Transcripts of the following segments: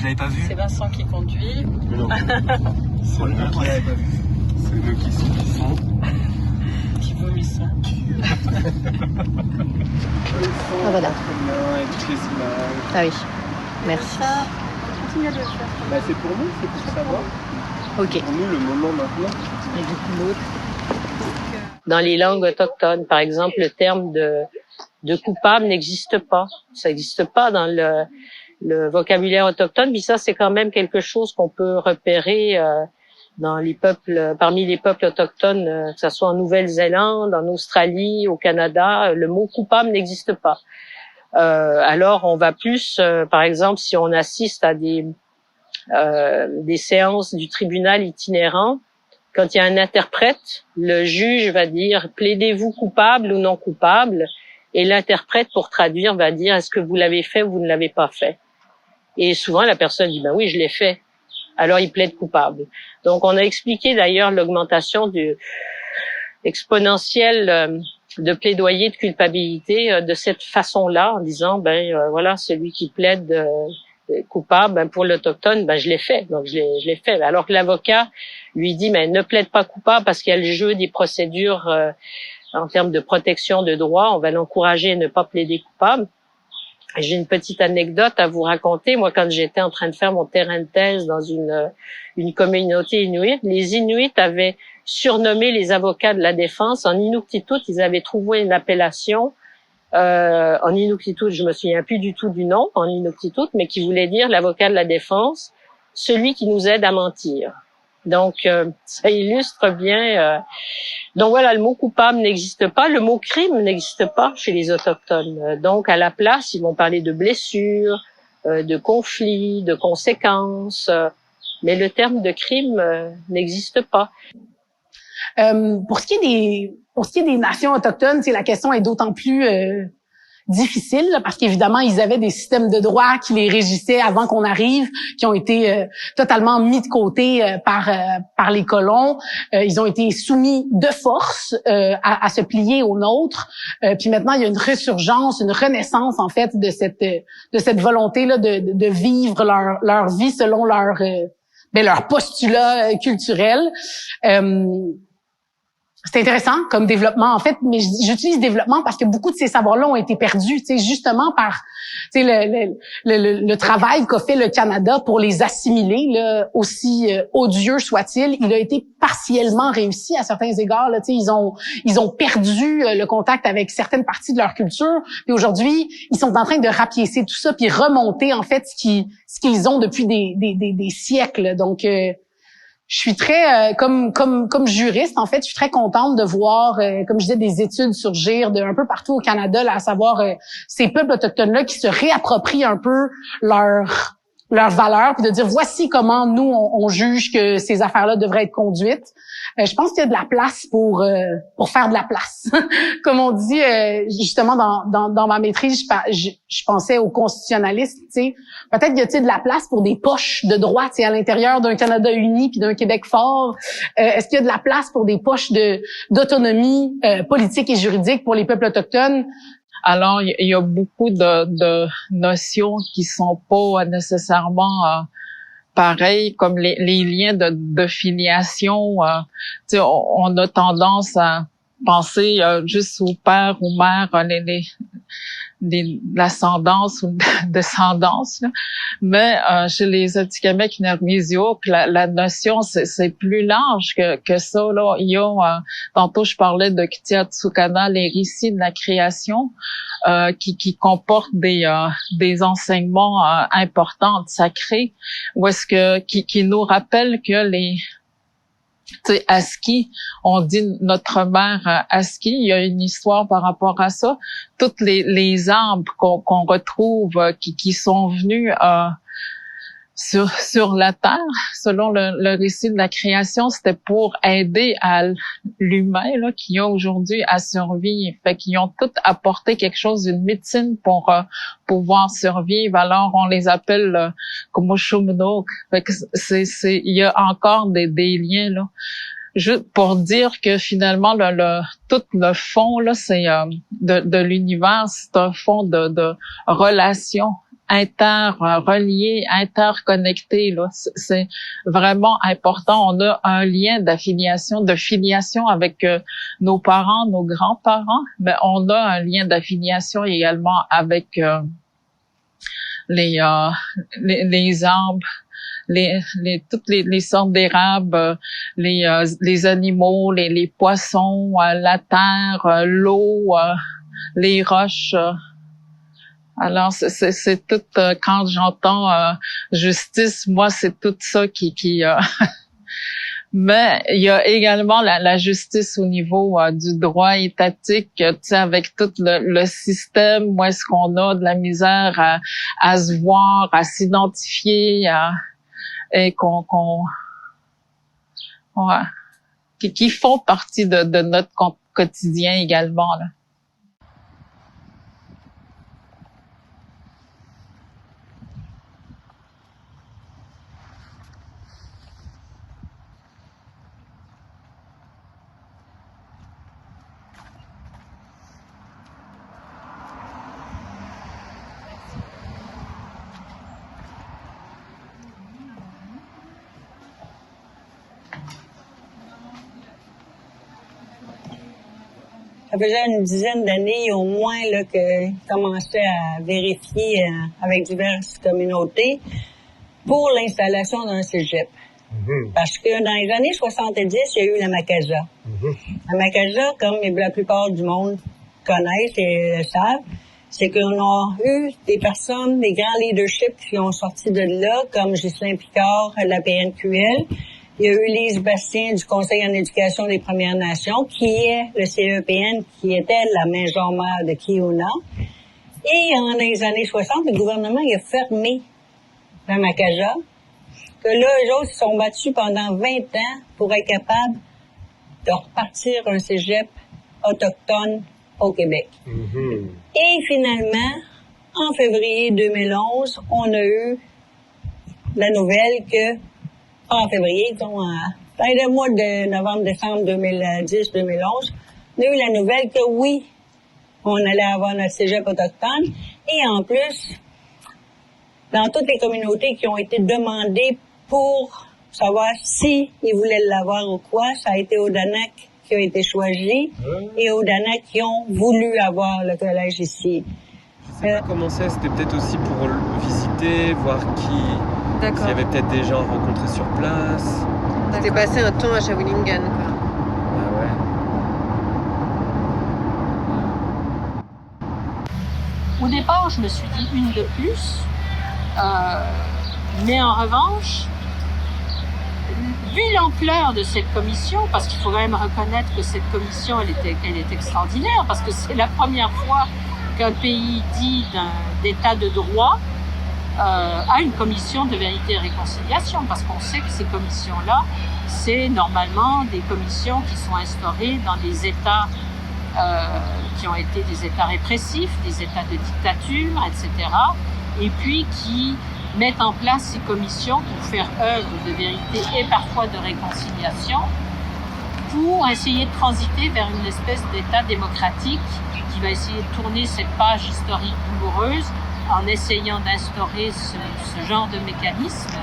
l'avez pas vu? C'est Vincent qui conduit. Mais non. C'est le nôtre, on l'avait pas vu. C'est nous qui subissons. Qui vomissons. Ah voilà. Et toutes les images. Ah oui. Merci. Continue à le faire. Bah, c'est pour nous, c'est pour savoir. OK. Pour nous, le moment maintenant. Et du coup, l'autre. Dans les langues autochtones, par exemple, le terme de coupable n'existe pas. Ça n'existe pas dans le vocabulaire autochtone. Puis ça, c'est quand même quelque chose qu'on peut repérer dans les peuples, parmi les peuples autochtones, que ce soit en Nouvelle-Zélande, en Australie, au Canada. Le mot coupable n'existe pas. Alors, on va plus, par exemple, si on assiste à des séances du tribunal itinérant, quand il y a un interprète, le juge va dire « plaidez-vous coupable ou non coupable ?» et l'interprète, pour traduire, va dire « est-ce que vous l'avez fait ou vous ne l'avez pas fait ?» Et souvent, la personne dit « ben oui, je l'ai fait ». Alors, il plaide coupable. Donc, on a expliqué d'ailleurs l'augmentation exponentielle de plaidoyer de culpabilité de cette façon-là, en disant voilà, celui qui plaide coupable, pour l'autochtone, je l'ai fait, donc je l'ai fait. Alors que l'avocat lui dit mais ne plaide pas coupable parce qu'il y a le jeu des procédures en termes de protection de droit, on va l'encourager à ne pas plaider coupable. J'ai une petite anecdote à vous raconter. Moi, quand j'étais en train de faire mon terrain de thèse dans une communauté inuite, les Inuits avaient surnommé les avocats de la défense. En Inuktitut, ils avaient trouvé une appellation. En Inuktitut, je me souviens plus du tout du nom, en Inuktitut, mais qui voulait dire l'avocat de la défense, celui qui nous aide à mentir. Donc, ça illustre bien. Donc voilà, le mot coupable n'existe pas, le mot crime n'existe pas chez les autochtones. Donc à la place, ils vont parler de blessures, de conflits, de conséquences, mais le terme de crime n'existe pas. Pour ce qui est des nations autochtones, la question est d'autant plus difficile là, parce qu'évidemment ils avaient des systèmes de droit qui les régissaient avant qu'on arrive, qui ont été totalement mis de côté par les colons. Ils ont été soumis de force à se plier aux nôtres. Puis maintenant il y a une résurgence, une renaissance en fait de cette volonté là de vivre leur vie selon leur postulat culturel. C'est intéressant comme développement, en fait, mais j'utilise développement parce que beaucoup de ces savoirs-là ont été perdus, justement par le travail qu'a fait le Canada pour les assimiler, là, aussi odieux soit-il. Il a été partiellement réussi à certains égards. Là, ils ont perdu le contact avec certaines parties de leur culture. Puis aujourd'hui, ils sont en train de rapiécer tout ça puis remonter en fait ce qu'ils ont depuis des siècles. Donc je suis très comme juriste en fait, je suis très contente de voir comme je disais des études surgir de un peu partout au Canada là, à savoir ces peuples autochtones là qui se réapproprient un peu leurs valeurs puis de dire voici comment nous on juge que ces affaires-là devraient être conduites. Je pense qu'il y a de la place pour faire de la place. Comme on dit justement dans ma maîtrise, je pensais aux constitutionnalistes, peut-être y a-t-il de la place pour des poches de droit, à l'intérieur d'un Canada uni puis d'un Québec fort. Est-ce qu'il y a de la place pour des poches d'autonomie politique et juridique pour les peuples autochtones? Alors, il y a beaucoup de notions qui sont pas nécessairement pareilles, comme les liens de filiation. On a tendance à penser juste au père ou mère, l'ascendance ou descendance, là. Mais chez les Atikamekw la notion c'est plus large que ça là. Il y a tantôt je parlais de Ktiatsukana, les récits de la création qui comportent des enseignements importants, sacrés, où est-ce que qui nous rappellent que Aski, on dit notre mère Aski, il y a une histoire par rapport à ça. Toutes les arbres qu'on retrouve qui sont venus sur la terre, selon le récit de la création, c'était pour aider à l'humain là qui a aujourd'hui à survivre. Fait qu'ils ont tous apporté quelque chose, une médecine pour pouvoir survivre. Alors on les appelle comme Shumnok. Fait que il y a encore des liens là. Juste pour dire que finalement tout le fond là c'est de l'univers, c'est un fond de relations interreliés, interconnectés. Là, c'est vraiment important. On a un lien de filiation avec nos parents, nos grands-parents, mais on a un lien d'affiliation également avec les arbres, toutes les sortes d'érables, les animaux, les poissons, la terre, l'eau, les roches. Alors c'est tout quand j'entends justice, moi c'est tout ça qui mais il y a également la justice au niveau du droit étatique, tu sais, avec tout le système où est-ce qu'on a de la misère à se voir, à s'identifier, et qui font partie de notre quotidien également, là. Ça faisait une dizaine d'années au moins là, que je commençais à vérifier avec diverses communautés pour l'installation d'un cégep. Parce que dans les années 70, il y a eu la Macasa. La Macasa, comme la plupart du monde connaissent et le savent, c'est qu'on a eu des personnes, des grands leaderships qui ont sorti de là, comme Ghislain Picard de la PNQL. Il y a eu Lise Bastien du Conseil en éducation des Premières Nations, qui est le CEPN, qui était la maison mère de Kiona. Et dans les années 60, le gouvernement il a fermé la Macasa. Que là, eux autres, se sont battus pendant 20 ans pour être capables de repartir un cégep autochtone au Québec. Et finalement, en février 2011, on a eu la nouvelle que en février, dans le mois de novembre-décembre 2010-2011, on a eu la nouvelle que oui, on allait avoir notre cégep autochtone. Et en plus, dans toutes les communautés qui ont été demandées pour savoir si ils voulaient l'avoir ou quoi, ça a été Odanak qui a été choisi et Odanak qui ont voulu avoir le collège ici. Je sais pas comment c'est, c'était peut-être aussi pour visiter, voir s'il y avait peut-être des gens rencontrés sur place. C'était passé un temps à Shawinigan, quoi. Ah ouais. Au départ, je me suis dit une de plus, mais en revanche, vu l'ampleur de cette commission, parce qu'il faut quand même reconnaître que cette commission, elle est extraordinaire, parce que c'est la première fois qu'un pays dit d'état de droit a une commission de vérité et réconciliation, parce qu'on sait que ces commissions-là, c'est normalement des commissions qui sont instaurées dans des États qui ont été des États répressifs, des États de dictature, etc., et puis qui mettent en place ces commissions pour faire œuvre de vérité et parfois de réconciliation, pour essayer de transiter vers une espèce d'État démocratique qui va essayer de tourner cette page historique douloureuse en essayant d'instaurer ce genre de mécanisme.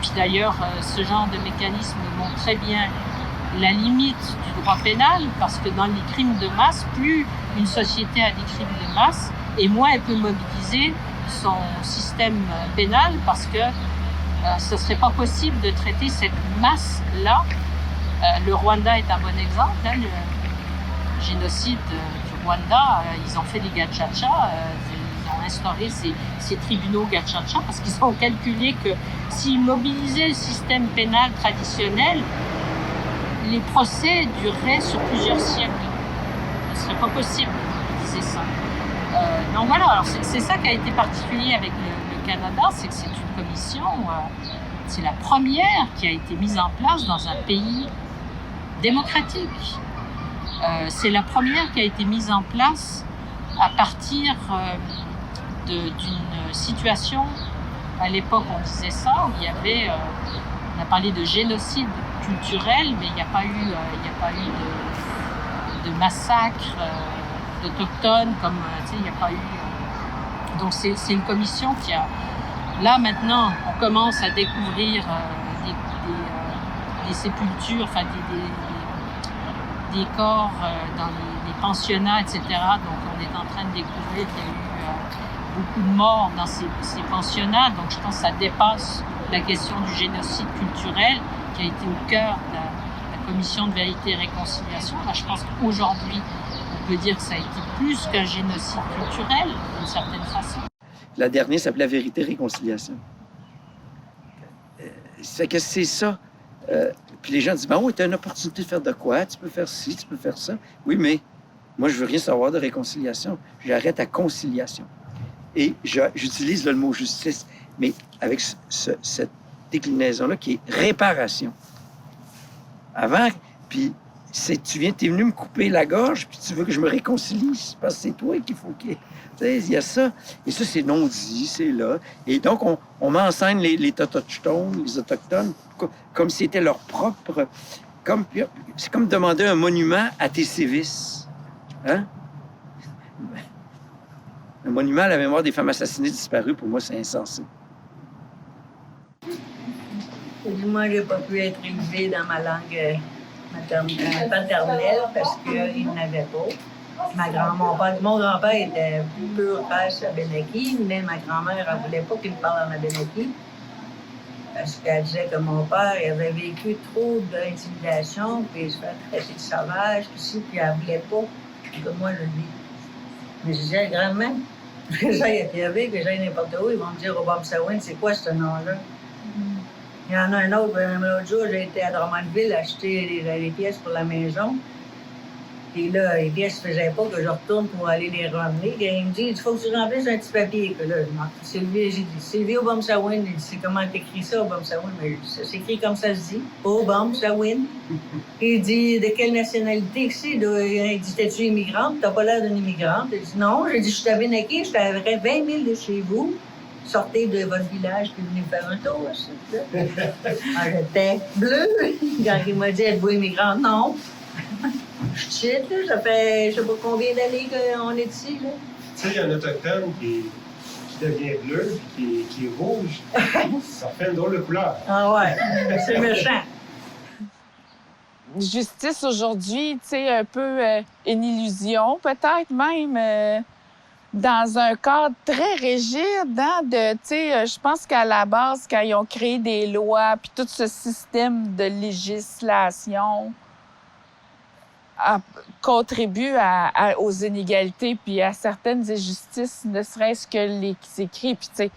Puis d'ailleurs, ce genre de mécanisme montre très bien la limite du droit pénal, parce que dans les crimes de masse, plus une société a des crimes de masse, et moins elle peut mobiliser son système pénal, parce que ce ne serait pas possible de traiter cette masse-là. Le Rwanda est un bon exemple. Hein, le génocide du Rwanda, ils ont fait des gachacha, ils ont instauré ces tribunaux gachacha parce qu'ils ont calculé que s'ils mobilisaient le système pénal traditionnel, les procès dureraient sur plusieurs siècles. Ce ne serait pas possible de mobiliser ça. Donc voilà, alors c'est ça qui a été particulier avec le Canada, c'est que c'est une commission, c'est la première qui a été mise en place dans un pays démocratique. C'est la première qui a été mise en place à partir d'une situation, à l'époque on disait ça, où il y avait, on a parlé de génocide culturel, mais il n'y a pas eu de massacre d'Autochtones, comme, tu sais, il n'y a pas eu Donc c'est une commission qui a... Là maintenant, on commence à découvrir des sépultures, enfin des corps dans les pensionnats, etc. Donc on est en train de découvrir qu'il y a eu beaucoup de morts dans ces pensionnats. Donc je pense que ça dépasse la question du génocide culturel qui a été au cœur de la commission de vérité et réconciliation. Là, je pense qu'aujourd'hui, on peut dire que ça a été plus qu'un génocide culturel, d'une certaine façon. La dernière s'appelait Vérité et Réconciliation. C'est que c'est ça. Puis les gens disent, ben oui, tu as une opportunité de faire de quoi? Tu peux faire ci, tu peux faire ça. Oui, mais moi, je veux rien savoir de réconciliation. J'arrête à conciliation. Et j'utilise le mot justice, mais avec cette déclinaison-là qui est réparation. Avant, puis t'es venu me couper la gorge, puis tu veux que je me réconcilie, parce que c'est toi qu'il faut qu'il... Tu sais, il y a ça. Et ça, c'est non-dit, c'est là. Et donc, on m'enseigne les Autochtones, les Autochtones, comme si c'était leur propre... C'est comme demander un monument à tes sévices. Hein? Un monument à la mémoire des femmes assassinées disparues, pour moi, c'est insensé. Moi, j'ai pas pu être élevée dans ma langue paternelle parce qu'il n'avait pas. Mon grand-père était pur race Abénaki, mais ma grand-mère ne voulait pas qu'il parle en Abénaki parce qu'elle disait que mon père il avait vécu trop d'intimidation, puis il se fait traiter de sauvage, puis elle ne voulait pas que moi je le vis. Mais je disais, grand-mère, que j'aille à TV, que j'aille n'importe où, ils vont me dire au Bomsawin, c'est quoi ce nom-là? Il y en a un autre, l'autre jour, j'ai été à Drummondville acheter les pièces pour la maison. Puis là, les pièces ne faisaient pas que je retourne pour aller les ramener. Et il me dit, il faut que tu remplisses un petit papier. Que là, j'ai dit, Sylvie au Bomsawin, il dit, c'est comment t'écris ça au Bomsawin? Mais ça s'écrit comme ça se dit, au Bomsawin. Il dit, de quelle nationalité que c'est? Il dit, t'es-tu immigrante? T'as pas l'air d'une immigrante. Il dit, non. J'ai dit, je suis Abénaki, je suis à 20 000 de chez vous. Sortez de votre village puis venez faire un tour. J'étais bleue. Quand il m'a dit, êtes-vous immigrante? Non. Je suis là, ça fait je sais pas combien d'années qu'on est ici. Là. Tu sais, il y a un autochtone qui devient bleu puis qui est rouge. Ça fait une drôle de couleur. Ah ouais, c'est méchant. Justice aujourd'hui, tu sais, un peu une illusion, peut-être même. Dans un cadre très rigide, hein, je pense qu'à la base, quand ils ont créé des lois, puis tout ce système de législation contribue aux inégalités, puis à certaines injustices, ne serait-ce que les écrits. Puis, tu sais,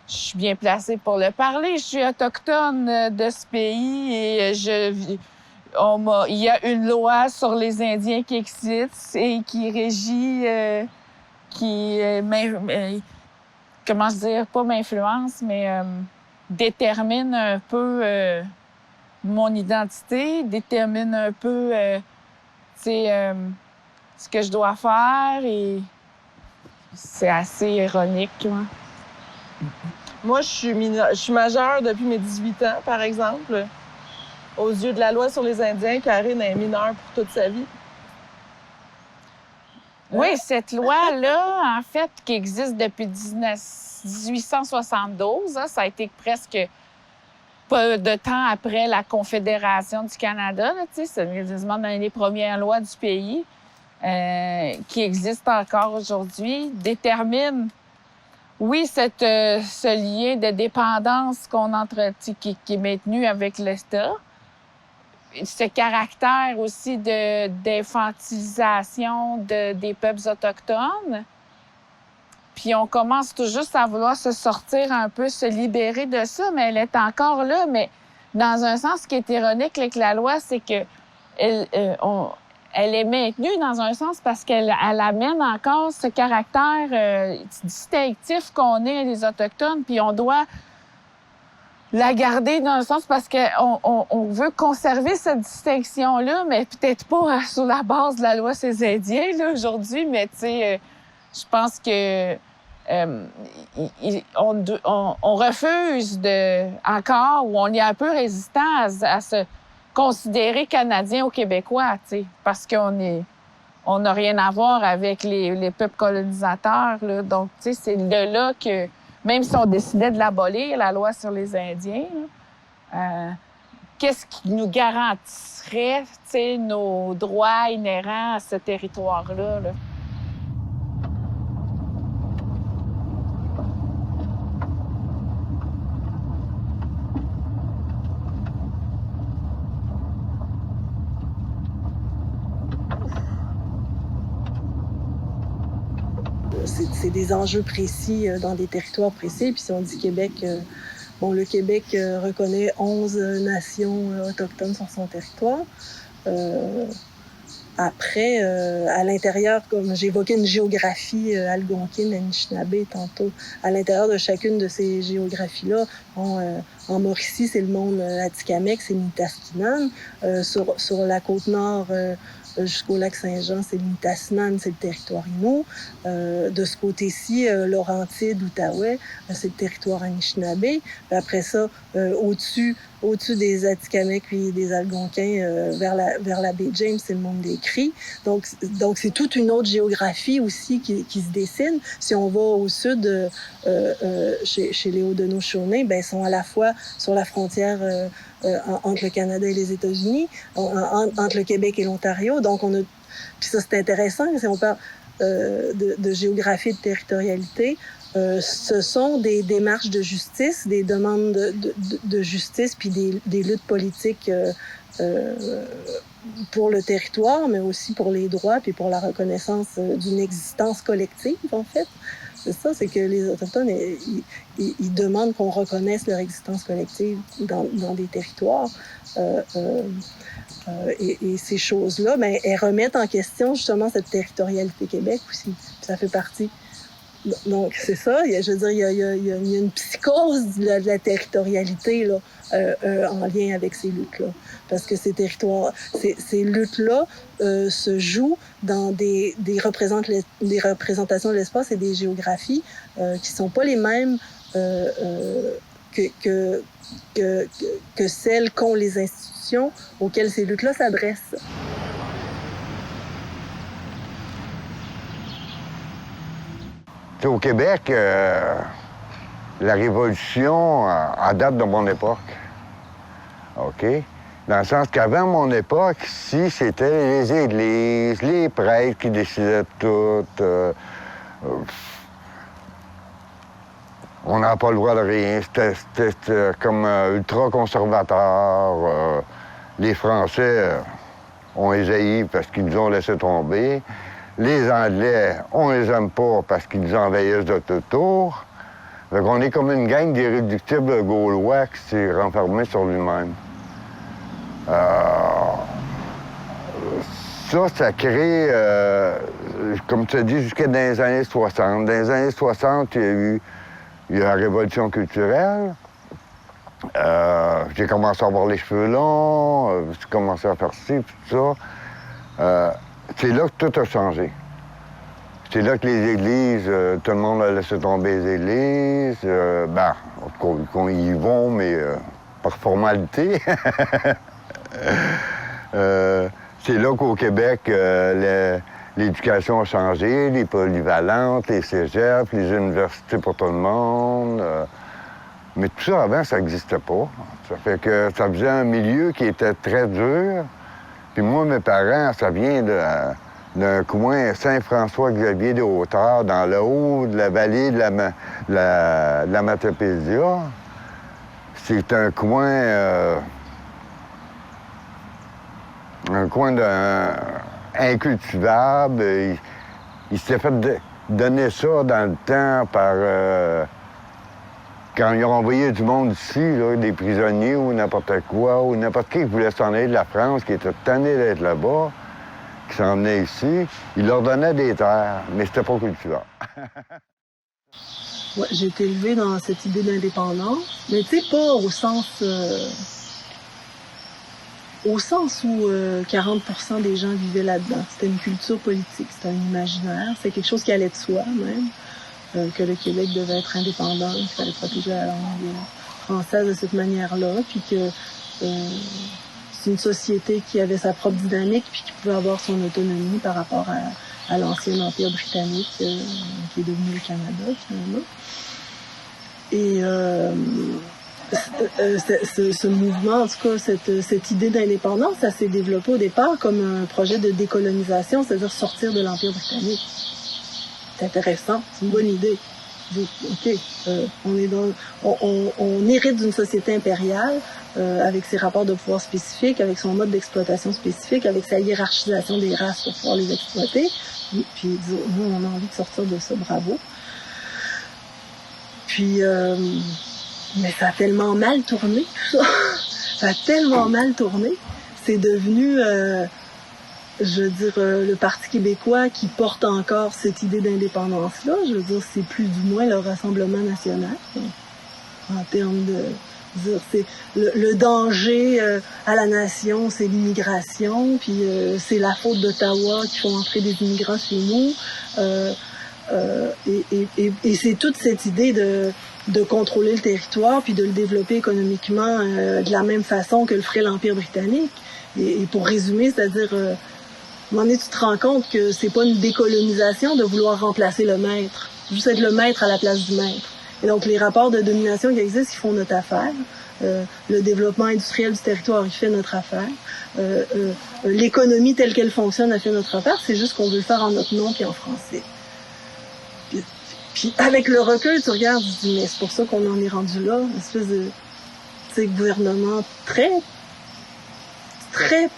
je suis bien placée pour le parler. Je suis autochtone de ce pays et il y a une loi sur les Indiens qui existe et qui régit... comment dire, pas m'influence, mais détermine un peu mon identité, détermine un peu, ce que je dois faire et c'est assez ironique. Moi, je suis majeure depuis mes 18 ans, par exemple. Aux yeux de la loi sur les Indiens, Karine est mineure pour toute sa vie. Oui, cette loi-là, en fait, qui existe depuis 1872, hein, ça a été presque peu de temps après la Confédération du Canada, c'est quasiment dans les premières lois du pays, qui existent encore aujourd'hui, détermine, oui, ce lien de dépendance qui est maintenu avec l'État, ce caractère aussi d'infantilisation des peuples autochtones. Puis on commence tout juste à vouloir se sortir un peu, se libérer de ça, mais elle est encore là. Mais dans un sens, ce qui est ironique avec la loi, c'est que elle est maintenue dans un sens parce qu'elle amène encore ce caractère distinctif qu'on est les Autochtones, puis on doit la garder dans un sens parce qu'on veut conserver cette distinction-là, mais peut-être pas sur la base de la loi sur les Indiens là, aujourd'hui, mais tu sais, je pense que on refuse encore, ou on est un peu résistant à se considérer Canadien ou Québécois, tu sais, parce qu'on on n'a rien à voir avec les peuples colonisateurs, là. Donc, tu sais, c'est de là que, même si on décidait de l'abolir, la loi sur les Indiens, qu'est-ce qui nous garantirait, tu sais, nos droits inhérents à ce territoire-là, là? C'est des enjeux précis dans des territoires précis. Puis si on dit Québec, le Québec reconnaît 11 nations autochtones sur son territoire. Après, à l'intérieur, comme j'évoquais une géographie algonquine, Anishinaabe tantôt, à l'intérieur de chacune de ces géographies-là, en Mauricie, c'est le monde Atikamekw, c'est Nitaskinan. Sur la côte nord, jusqu'au lac Saint-Jean, c'est le Nitassinan, c'est le territoire Innu. De ce côté-ci, Laurentide, Outaouais, c'est le territoire Anishinaabe. Puis après ça, au-dessus des Atikamekw et des Algonquins, vers la baie James, c'est le monde des Cris. Donc c'est toute une autre géographie aussi qui se dessine. Si on va au sud, chez les Haudenosaunee, ben ils sont à la fois sur la frontière entre le Canada et les États-Unis, entre le Québec et l'Ontario. Donc puis ça c'est intéressant, si on parle de géographie et de territorialité. Ce sont des démarches de justice, des demandes de justice, puis des luttes politiques pour le territoire, mais aussi pour les droits, puis pour la reconnaissance d'une existence collective, en fait. C'est ça, c'est que les Autochtones, ils demandent qu'on reconnaisse leur existence collective dans des territoires. Et ces choses-là, ben, elles remettent en question justement cette territorialité Québec aussi. Ça fait partie. Donc, c'est ça. Je veux dire, il y a une psychose de la territorialité là, en lien avec ces luttes-là. Parce que ces luttes-là se jouent dans des représentations de l'espace et des géographies qui sont pas les mêmes que celles qu'ont les institutions auxquelles ces luttes-là s'adressent. Au Québec, la Révolution date de mon époque. OK? Dans le sens qu'avant mon époque, ici, c'était les églises, les prêtres qui décidaient de tout. On n'a pas le droit de rien. C'était comme ultra-conservateur. Les Français ont ésailli parce qu'ils nous ont laissé tomber. Les Anglais, on les aime pas parce qu'ils nous envahissent de tout tour. Donc on est comme une gang d'irréductibles Gaulois qui s'est renfermé sur lui-même. Ça crée, comme tu as dit, jusqu'à dans les années 60. Dans les années 60, il y a eu la révolution culturelle. J'ai commencé à avoir les cheveux longs, j'ai commencé à faire ci, tout ça. C'est là que tout a changé. C'est là que les églises, tout le monde a laissé tomber les églises. Qu'on y vont, mais par formalité. C'est là qu'au Québec, l'éducation a changé, les polyvalentes, les cégeps, les universités pour tout le monde. Mais tout ça, avant, ça n'existait pas. Ça fait que ça faisait un milieu qui était très dur. Puis moi, mes parents, ça vient d'un coin Saint-François-Xavier de Hauteur, dans le haut de la vallée de la Matapédia. C'est un coin incultivable. Il s'est fait donner ça dans le temps par... quand ils ont envoyé du monde ici, là, des prisonniers ou n'importe quoi, ou n'importe qui voulait s'en aller de la France, qui était tanné d'être là-bas, qui s'en venait ici, ils leur donnaient des terres, mais c'était pas cultivable. Ouais, j'ai été élevée dans cette idée d'indépendance, mais tu sais, pas au sens où 40% des gens vivaient là-dedans. C'était une culture politique, c'était un imaginaire, c'était quelque chose qui allait de soi, même. Que le Québec devait être indépendant, qu'il fallait protéger la langue française de cette manière-là, puis que c'est une société qui avait sa propre dynamique puis qui pouvait avoir son autonomie par rapport à l'ancien empire britannique qui est devenu le Canada finalement. Et ce mouvement, en tout cas, cette idée d'indépendance, ça s'est développé au départ comme un projet de décolonisation, c'est-à-dire sortir de l'Empire britannique. C'est intéressant, c'est une bonne idée. OK, on hérite d'une société impériale avec ses rapports de pouvoir spécifiques, avec son mode d'exploitation spécifique, avec sa hiérarchisation des races pour pouvoir les exploiter. Puis nous, on a envie de sortir de ça, bravo. Puis, mais ça a tellement mal tourné, tout ça. Ça a tellement mal tourné. C'est devenu, je veux dire, le Parti québécois qui porte encore cette idée d'indépendance-là. Je veux dire, c'est plus du moins le Rassemblement national. En termes de... C'est le danger à la nation, c'est l'immigration, puis c'est la faute d'Ottawa qui font entrer des immigrants chez nous. Et c'est toute cette idée de contrôler le territoire puis de le développer économiquement de la même façon que le ferait l'Empire britannique. Et pour résumer, c'est-à-dire, à un moment donné, tu te rends compte que c'est pas une décolonisation de vouloir remplacer le maître, juste être le maître à la place du maître. Et donc, les rapports de domination qui existent, ils font notre affaire. Le développement industriel du territoire, il fait notre affaire. L'économie telle qu'elle fonctionne, elle fait notre affaire. C'est juste qu'on veut le faire en notre nom puis en français. Puis avec le recul, tu regardes, tu te dis, mais c'est pour ça qu'on en est rendu là. Une espèce de gouvernement très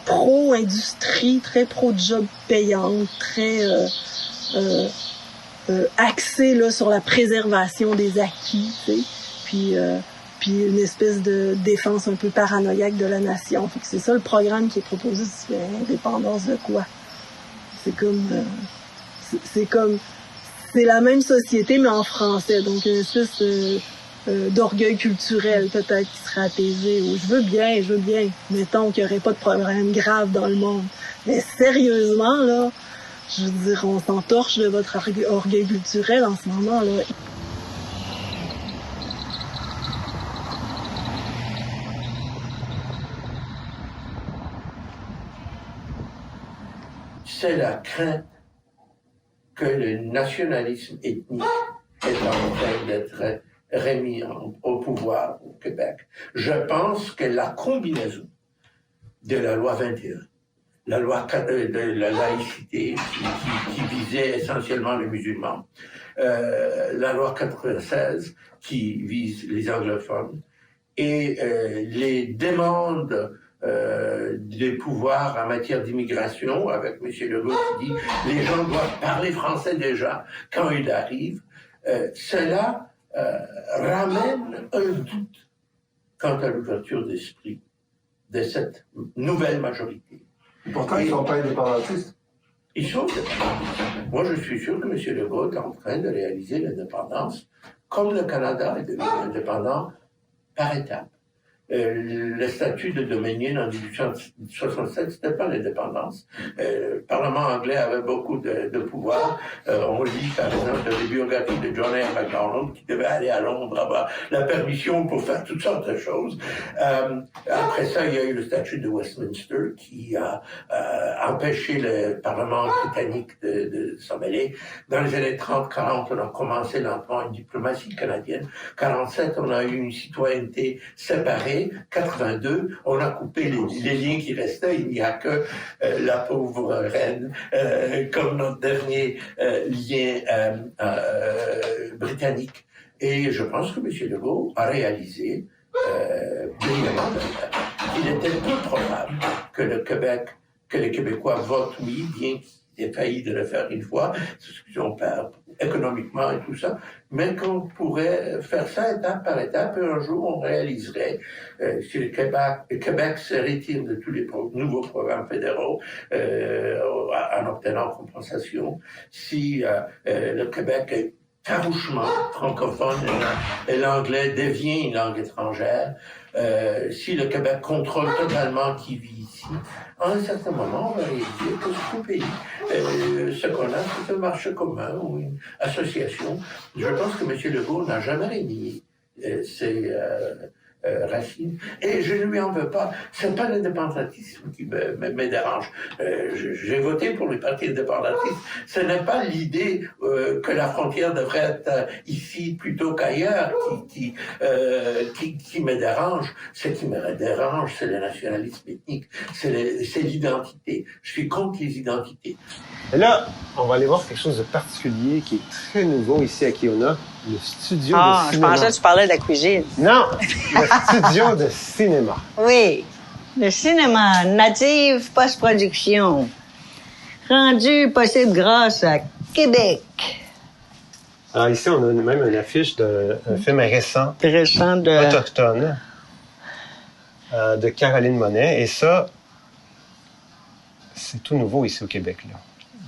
pro-industrie, très pro-job payante, très... axé là sur la préservation des acquis, tu sais, puis une espèce de défense un peu paranoïaque de la nation. Fait que c'est ça le programme qui est proposé, c'est indépendance de quoi? C'est la même société mais en français, donc une espèce d'orgueil culturel peut-être qui serait apaisé. Ou je veux bien, mettons qu'il n'y aurait pas de problème grave dans le monde. Mais sérieusement là, je veux dire, on s'entorche de votre orgueil culturel en ce moment, là. C'est la crainte que le nationalisme ethnique est en train d'être remis au pouvoir au Québec. Je pense que la combinaison de la loi 21, la loi de la laïcité qui visait essentiellement les musulmans, la loi 96 qui vise les anglophones et les demandes des pouvoirs en matière d'immigration avec M. Legault qui dit les gens doivent parler français déjà quand ils arrivent. Cela ramène un doute quant à l'ouverture d'esprit de cette nouvelle majorité. Pourtant, ils ne sont pas indépendantistes. Ils sont indépendantistes. Moi, je suis sûr que M. Legault est en train de réaliser l'indépendance, comme le Canada est devenu indépendant par étapes. Le statut de dominion en 1867, c'était pas l'indépendance. Le Parlement anglais avait beaucoup de pouvoir. On lit, par exemple, les biographies de John A. Macdonald qui devait aller à Londres avoir la permission pour faire toutes sortes de choses. Après ça, il y a eu le statut de Westminster qui a empêché le Parlement britannique de s'en mêler. Dans les années 30-40, on a commencé lentement une diplomatie canadienne. 47, on a eu une citoyenneté séparée. 82, on a coupé les liens qui restaient. Il n'y a que la pauvre reine comme notre dernier lien britannique. Et je pense que M. Legault a réalisé brillamment qu'il était peu probable que les Québécois votent oui, bien qu'ils aient failli de le faire une fois, ils ont peur économiquement et tout ça, mais qu'on pourrait faire ça étape par étape et un jour on réaliserait si le Québec se retire de tous les nouveaux programmes fédéraux en obtenant compensation, si le Québec est farouchement francophone et l'anglais devient une langue étrangère, si le Québec contrôle totalement qui vit ici, à un certain moment, on va réaliser que tout pays, ce qu'on a, c'est un marché commun ou une association. Je pense que M. Legault n'a jamais renié Racine. Et je ne lui en veux pas. C'est pas l'indépendantisme qui me dérange. J'ai voté pour les partis indépendantistes. Ce n'est pas l'idée que la frontière devrait être ici plutôt qu'ailleurs qui me dérange. Ce qui me dérange, c'est le nationalisme ethnique, c'est l'identité. Je suis contre les identités. Et là, on va aller voir quelque chose de particulier qui est très nouveau ici à Kiona, le studio de cinéma. Je pensais que tu parlais de la cuisine. Non, le studio de cinéma. Oui, le cinéma native post-production, rendu possible grâce à Québec. Alors ici, on a même une affiche d'un film récent autochtone de Caroline Monet. Et ça, c'est tout nouveau ici au Québec, là.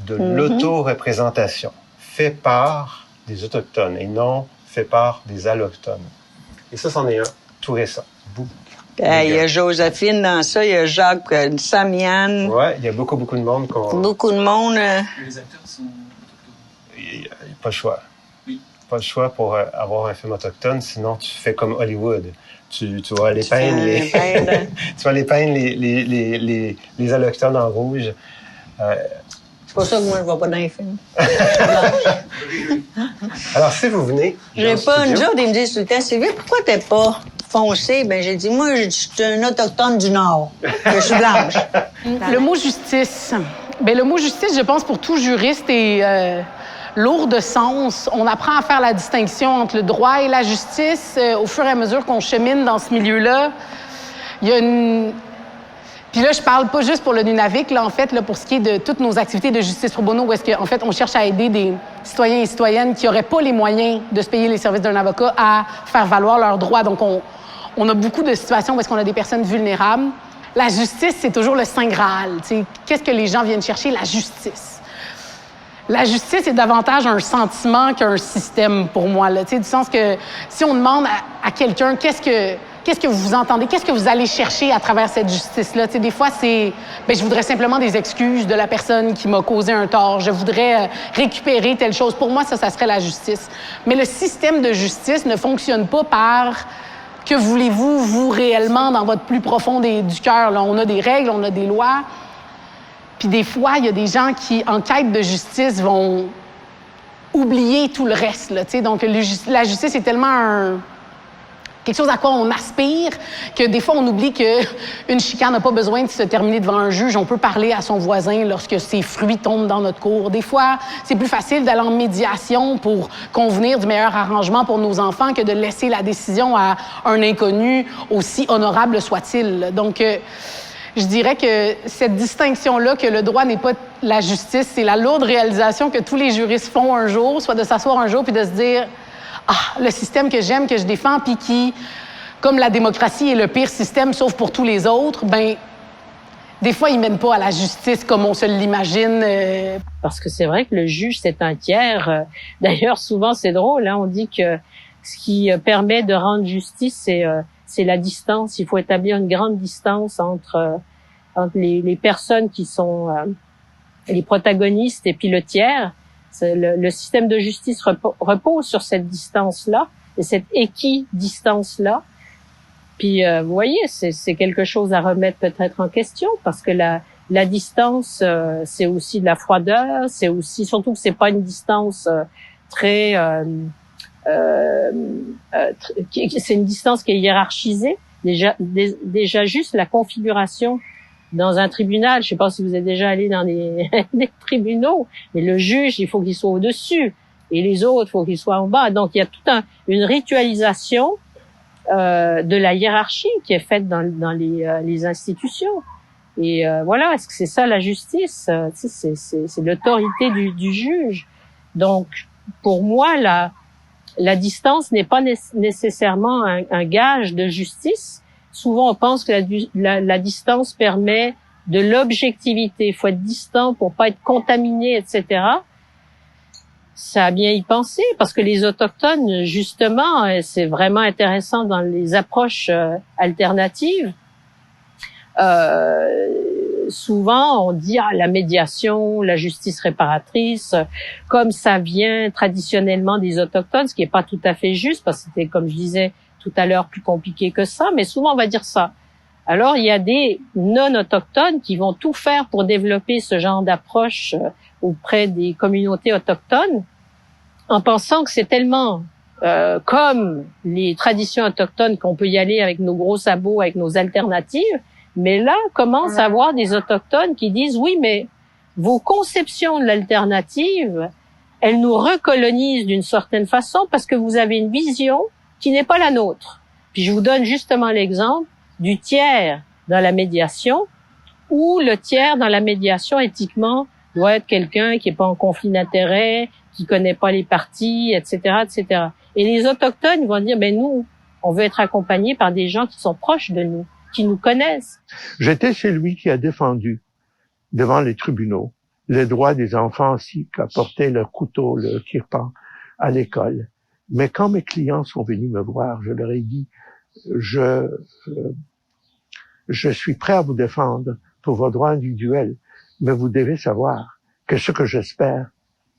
De l'auto-représentation, fait par des Autochtones et non fait par des Allochtones. Et ça, c'en est un tout récent. Il y a Joséphine dans ça, il y a Jacques Samian. Oui, il y a beaucoup de monde. Beaucoup de monde. Les acteurs sont autochtones. Il n'y a pas le choix. Oui. Pas le choix pour avoir un film autochtone, sinon tu fais comme Hollywood. Tu vas aller peindre tu vas aller peindre les Allochtones en rouge. C'est pour ça que moi, je ne vais pas dans les films. Alors, si vous venez... J'ai pas une jour, ils me disent tout le temps, Sylvie, pourquoi t'es pas foncé? Ben, j'ai dit, moi, je suis un autochtone du Nord. Je suis blanche. Le mot justice. Ben, le mot justice, je pense, pour tout juriste, est lourd de sens. On apprend à faire la distinction entre le droit et la justice. Au fur et à mesure qu'on chemine dans ce milieu-là, il y a une... Puis là, je parle pas juste pour le Nunavik, là, en fait, là, pour ce qui est de toutes nos activités de justice pro bono, où est-ce qu'en fait, on cherche à aider des citoyens et citoyennes qui n'auraient pas les moyens de se payer les services d'un avocat à faire valoir leurs droits. Donc, on a beaucoup de situations où est-ce qu'on a des personnes vulnérables. La justice, c'est toujours le Saint Graal. T'sais. Qu'est-ce que les gens viennent chercher? La justice. La justice est davantage un sentiment qu'un système pour moi, là, du sens que si on demande à quelqu'un qu'est-ce que vous entendez, qu'est-ce que vous allez chercher à travers cette justice-là, des fois c'est, je voudrais simplement des excuses de la personne qui m'a causé un tort, je voudrais récupérer telle chose. Pour moi, ça serait la justice. Mais le système de justice ne fonctionne pas par que voulez-vous, vous, réellement, dans votre plus profond du cœur. Là, on a des règles, on a des lois. Puis des fois, il y a des gens qui, en quête de justice, vont oublier tout le reste. Là, donc, la justice est tellement quelque chose à quoi on aspire que des fois, on oublie qu'une chicane n'a pas besoin de se terminer devant un juge. On peut parler à son voisin lorsque ses fruits tombent dans notre cour. Des fois, c'est plus facile d'aller en médiation pour convenir du meilleur arrangement pour nos enfants que de laisser la décision à un inconnu, aussi honorable soit-il. Donc, je dirais que cette distinction-là, que le droit n'est pas la justice, c'est la lourde réalisation que tous les juristes font un jour, soit de s'asseoir un jour puis de se dire « Ah, le système que j'aime, que je défends, puis qui, comme la démocratie est le pire système, sauf pour tous les autres, des fois, il mène pas à la justice comme on se l'imagine. » Parce que c'est vrai que le juge, c'est un tiers. D'ailleurs, souvent, c'est drôle, on dit que ce qui permet de rendre justice, c'est la distance. Il faut établir une grande distance entre les personnes qui sont les protagonistes et puis le tiers. Le système de justice repose sur cette distance-là et cette équidistance-là. Puis, vous voyez, c'est quelque chose à remettre peut-être en question parce que la distance, c'est aussi de la froideur, c'est aussi, surtout que c'est pas une distance très... c'est une distance qui est hiérarchisée. Déjà juste la configuration dans un tribunal, je sais pas si vous êtes déjà allé dans des tribunaux, mais le juge, il faut qu'il soit au-dessus et les autres, il faut qu'ils soient en bas. Donc, il y a toute une ritualisation de la hiérarchie qui est faite dans les institutions. Et voilà, est-ce que c'est ça la justice? C'est l'autorité du juge. Donc, pour moi, la distance n'est pas nécessairement un gage de justice. Souvent, on pense que la distance permet de l'objectivité. Il faut être distant pour pas être contaminé, etc. Ça a bien y penser, parce que les Autochtones, justement, c'est vraiment intéressant dans les approches alternatives. Souvent, on dit la médiation, la justice réparatrice, comme ça vient traditionnellement des Autochtones, ce qui est pas tout à fait juste, parce que c'était, comme je disais, tout à l'heure plus compliqué que ça, mais souvent on va dire ça. Alors il y a des non-autochtones qui vont tout faire pour développer ce genre d'approche auprès des communautés autochtones, en pensant que c'est tellement comme les traditions autochtones qu'on peut y aller avec nos gros sabots, avec nos alternatives. Mais là, commence à avoir des autochtones qui disent oui, mais vos conceptions de l'alternative, elles nous recolonisent d'une certaine façon parce que vous avez une vision qui n'est pas la nôtre. Puis je vous donne justement l'exemple du tiers dans la médiation, où le tiers dans la médiation éthiquement doit être quelqu'un qui n'est pas en conflit d'intérêts, qui connaît pas les partis, etc., etc. Et les autochtones vont dire, ben nous, on veut être accompagnés par des gens qui sont proches de nous, qui nous connaissent. J'étais celui qui a défendu devant les tribunaux le droit des enfants aussi à porter leur couteau, leur kirpan à l'école. Mais quand mes clients sont venus me voir, je leur ai dit, je suis prêt à vous défendre pour vos droits individuels, mais vous devez savoir que ce que j'espère,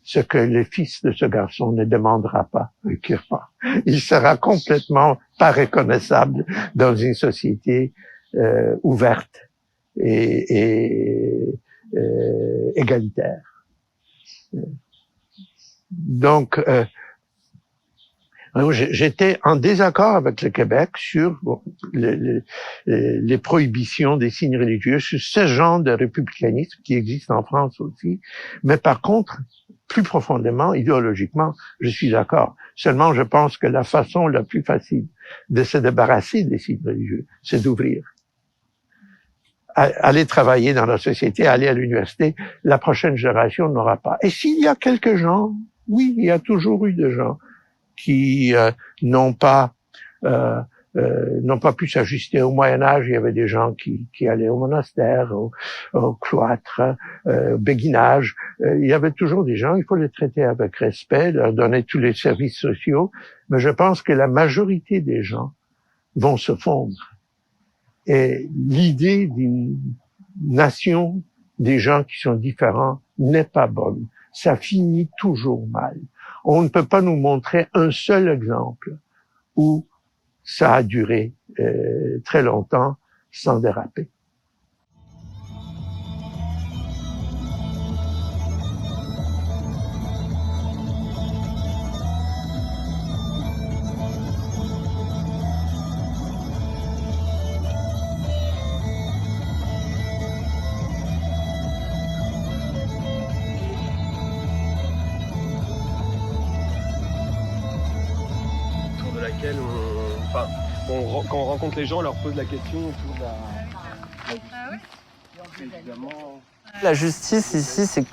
ce que le fils de ce garçon ne demandera pas un kirpan. Il sera complètement pas reconnaissable dans une société ouverte et égalitaire. Donc, j'étais en désaccord avec le Québec sur les prohibitions des signes religieux, sur ce genre de républicanisme qui existe en France aussi. Mais par contre, plus profondément, idéologiquement, je suis d'accord. Seulement, je pense que la façon la plus facile de se débarrasser des signes religieux, c'est d'ouvrir. Aller travailler dans la société, aller à l'université, la prochaine génération n'aura pas. Et s'il y a quelques gens, oui, il y a toujours eu des gens qui n'ont pas pu s'ajuster. Au Moyen-Âge, il y avait des gens qui allaient au monastère, au cloître, au béguinage. Il y avait toujours des gens, il faut les traiter avec respect, leur donner tous les services sociaux, mais je pense que la majorité des gens vont se fondre. Et l'idée d'une nation des gens qui sont différents n'est pas bonne. Ça finit toujours mal. On ne peut pas nous montrer un seul exemple où ça a duré très longtemps sans déraper. Quand on rencontre les gens, on leur pose la question autour de la justice ici,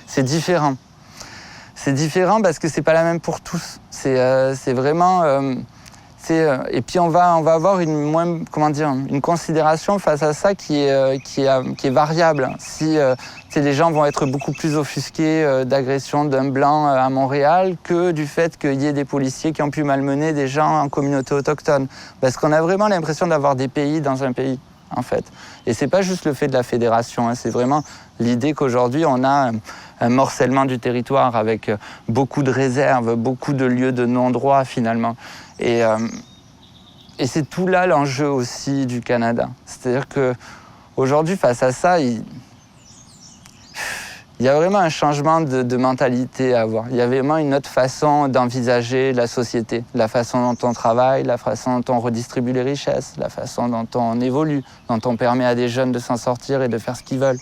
c'est différent. C'est différent parce que c'est pas la même pour tous. C'est vraiment et puis on va avoir une considération face à ça qui est variable. Si les gens vont être beaucoup plus offusqués d'agression d'un blanc à Montréal que du fait qu'il y ait des policiers qui ont pu malmener des gens en communauté autochtone. Parce qu'on a vraiment l'impression d'avoir des pays dans un pays, en fait. Et c'est pas juste le fait de la fédération, hein, c'est vraiment l'idée qu'aujourd'hui on a un morcellement du territoire avec beaucoup de réserves, beaucoup de lieux de non-droit finalement. Et c'est tout là l'enjeu aussi du Canada. C'est-à-dire qu'aujourd'hui, face à ça, il y a vraiment un changement de mentalité à avoir. Il y a vraiment une autre façon d'envisager la société, la façon dont on travaille, la façon dont on redistribue les richesses, la façon dont on évolue, dont on permet à des jeunes de s'en sortir et de faire ce qu'ils veulent.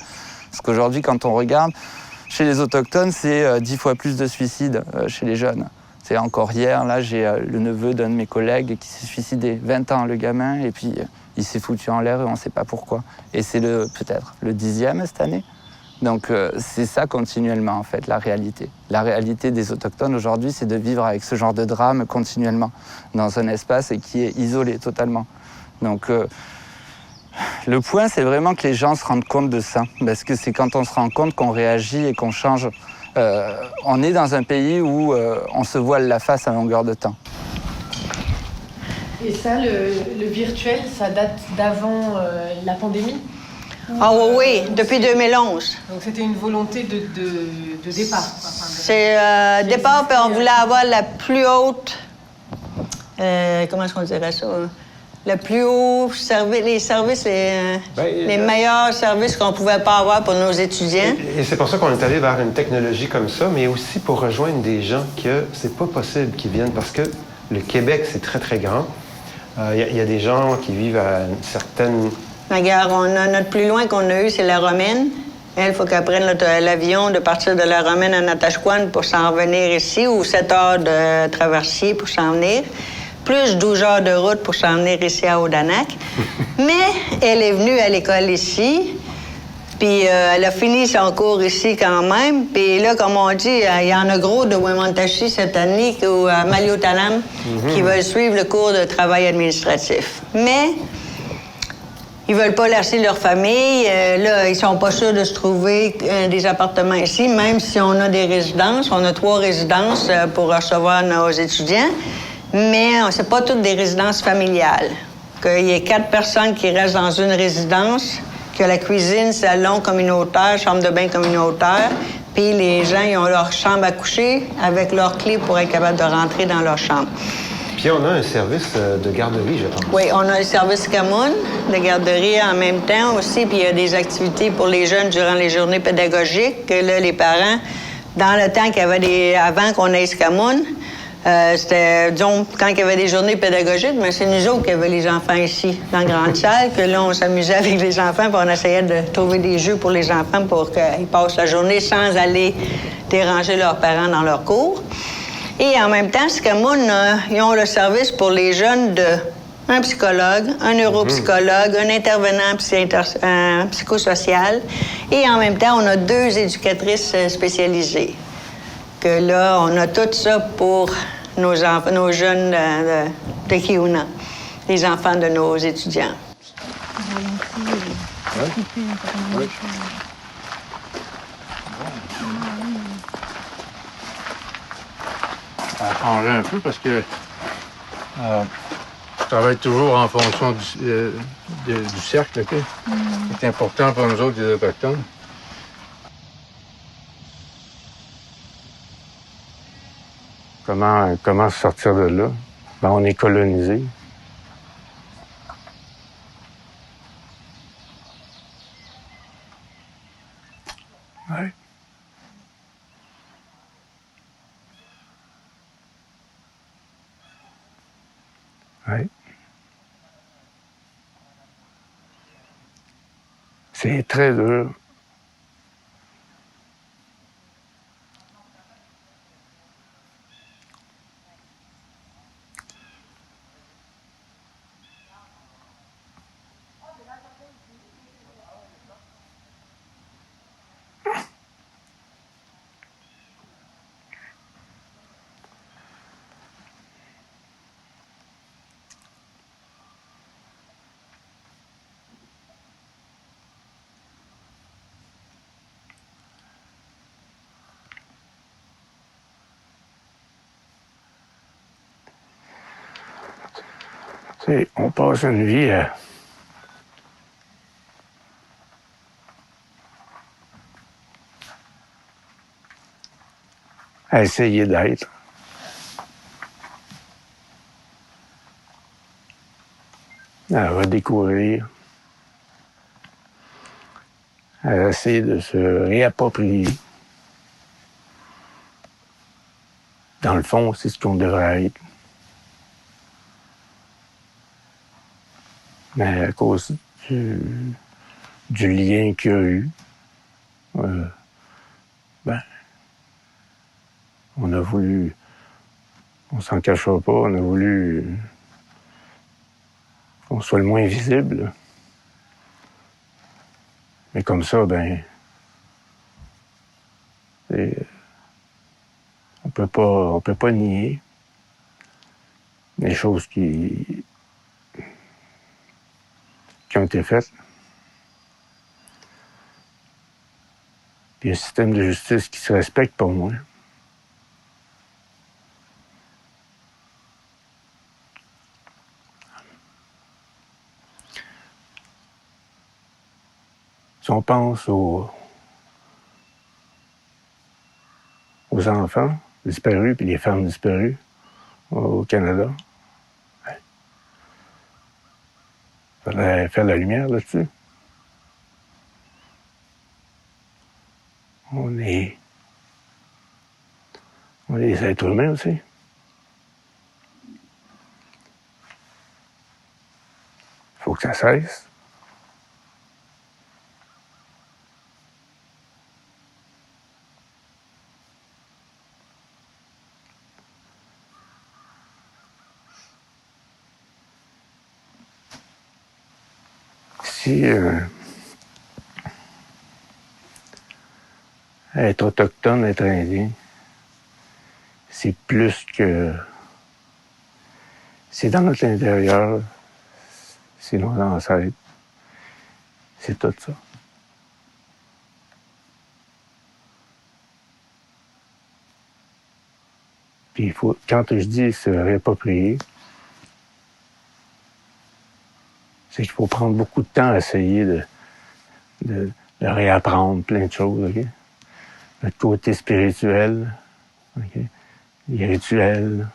Parce qu'aujourd'hui, quand on regarde, chez les Autochtones, c'est 10 fois plus de suicides chez les jeunes. C'est encore hier, là, j'ai le neveu d'un de mes collègues qui s'est suicidé, 20 ans le gamin, et puis il s'est foutu en l'air et on ne sait pas pourquoi. Et c'est peut-être le 10e cette année. Donc c'est ça continuellement, en fait, la réalité. La réalité des Autochtones aujourd'hui, c'est de vivre avec ce genre de drame continuellement, dans un espace qui est isolé totalement. Donc le point, c'est vraiment que les gens se rendent compte de ça, parce que c'est quand on se rend compte qu'on réagit et qu'on change. On est dans un pays où on se voile la face à longueur de temps. Et ça, le virtuel, ça date d'avant la pandémie? Ah oui, depuis 2011. Donc c'était une volonté de départ. C'est départ, puis on voulait avoir la plus haute comment est-ce qu'on dirait ça? Le plus haut service, les services, les meilleurs services qu'on pouvait pas avoir pour nos étudiants. Et c'est pour ça qu'on est allé vers une technologie comme ça, mais aussi pour rejoindre des gens que c'est pas possible qu'ils viennent, parce que le Québec, c'est très, très grand. Il y a des gens qui vivent à une certaine... Regarde, notre plus loin qu'on a eu, c'est la Romaine. Elle, il faut qu'elle prenne l'avion de partir de la Romaine à Natashquan pour s'en venir ici, ou 7 heures de traversier pour s'en venir, plus 12 heures de route pour s'en venir ici à Odanak. Mais elle est venue à l'école ici, puis elle a fini son cours ici quand même. Puis là, comme on dit, il y en a gros de Wemontachi cette année ou à Maliotalam qui veulent suivre le cours de travail administratif. Mais ils veulent pas lâcher leur famille. Là, ils sont pas sûrs de se trouver des appartements ici, même si on a des résidences. On a 3 résidences pour recevoir nos étudiants, mais c'est pas toutes des résidences familiales. Qu'il y ait 4 personnes qui restent dans une résidence, que la cuisine, salon communautaire, chambre de bain communautaire, puis les gens, ils ont leur chambre à coucher avec leur clé pour être capable de rentrer dans leur chambre. Puis on a un service de garderie, je pense. Oui, on a le service Camoun de garderie en même temps aussi, puis il y a des activités pour les jeunes durant les journées pédagogiques, que là, les parents, dans le temps qu'il y avait avant qu'on ait ce Camoun, c'était, disons, quand il y avait des journées pédagogiques, mais c'est nous autres qui avions les enfants ici, dans la grande salle, que là, on s'amusait avec les enfants, puis on essayait de trouver des jeux pour les enfants pour qu'ils passent la journée sans aller déranger leurs parents dans leur cours. Et en même temps, Scamoun, ils ont le service pour les jeunes un psychologue, un neuropsychologue, un intervenant psychosocial. Et en même temps, on a 2 éducatrices spécialisées. Que là, on a tout ça pour nos jeunes de Kiuna, les enfants de nos étudiants. Ça a changé un peu parce que je travaille toujours en fonction du cercle, okay? C'est important pour nous autres, les Autochtones. Comment sortir de là? Ben, on est colonisé. Ouais. Ouais. C'est très dur. On passe une vie à essayer d'être. À redécouvrir. À essayer de se réapproprier. Dans le fond, c'est ce qu'on devrait être. Mais à cause du lien qu'il y a eu, on a voulu, on s'en cachera pas, on a voulu qu'on soit le moins visible. Mais comme ça, on peut pas nier les choses qui ont été faites. Puis un système de justice qui se respecte pour moi. Si on pense aux enfants disparus puis les femmes disparues au Canada, faudrait faire la lumière là-dessus. On est des êtres humains aussi. Faut que ça cesse. Si être autochtone, être indien, c'est plus que... C'est dans notre intérieur, c'est nos ancêtres, c'est tout ça. Puis il faut, quand je dis se réapproprier, c'est qu'il faut prendre beaucoup de temps à essayer de réapprendre plein de choses, OK? Le côté spirituel, OK? Les rituels.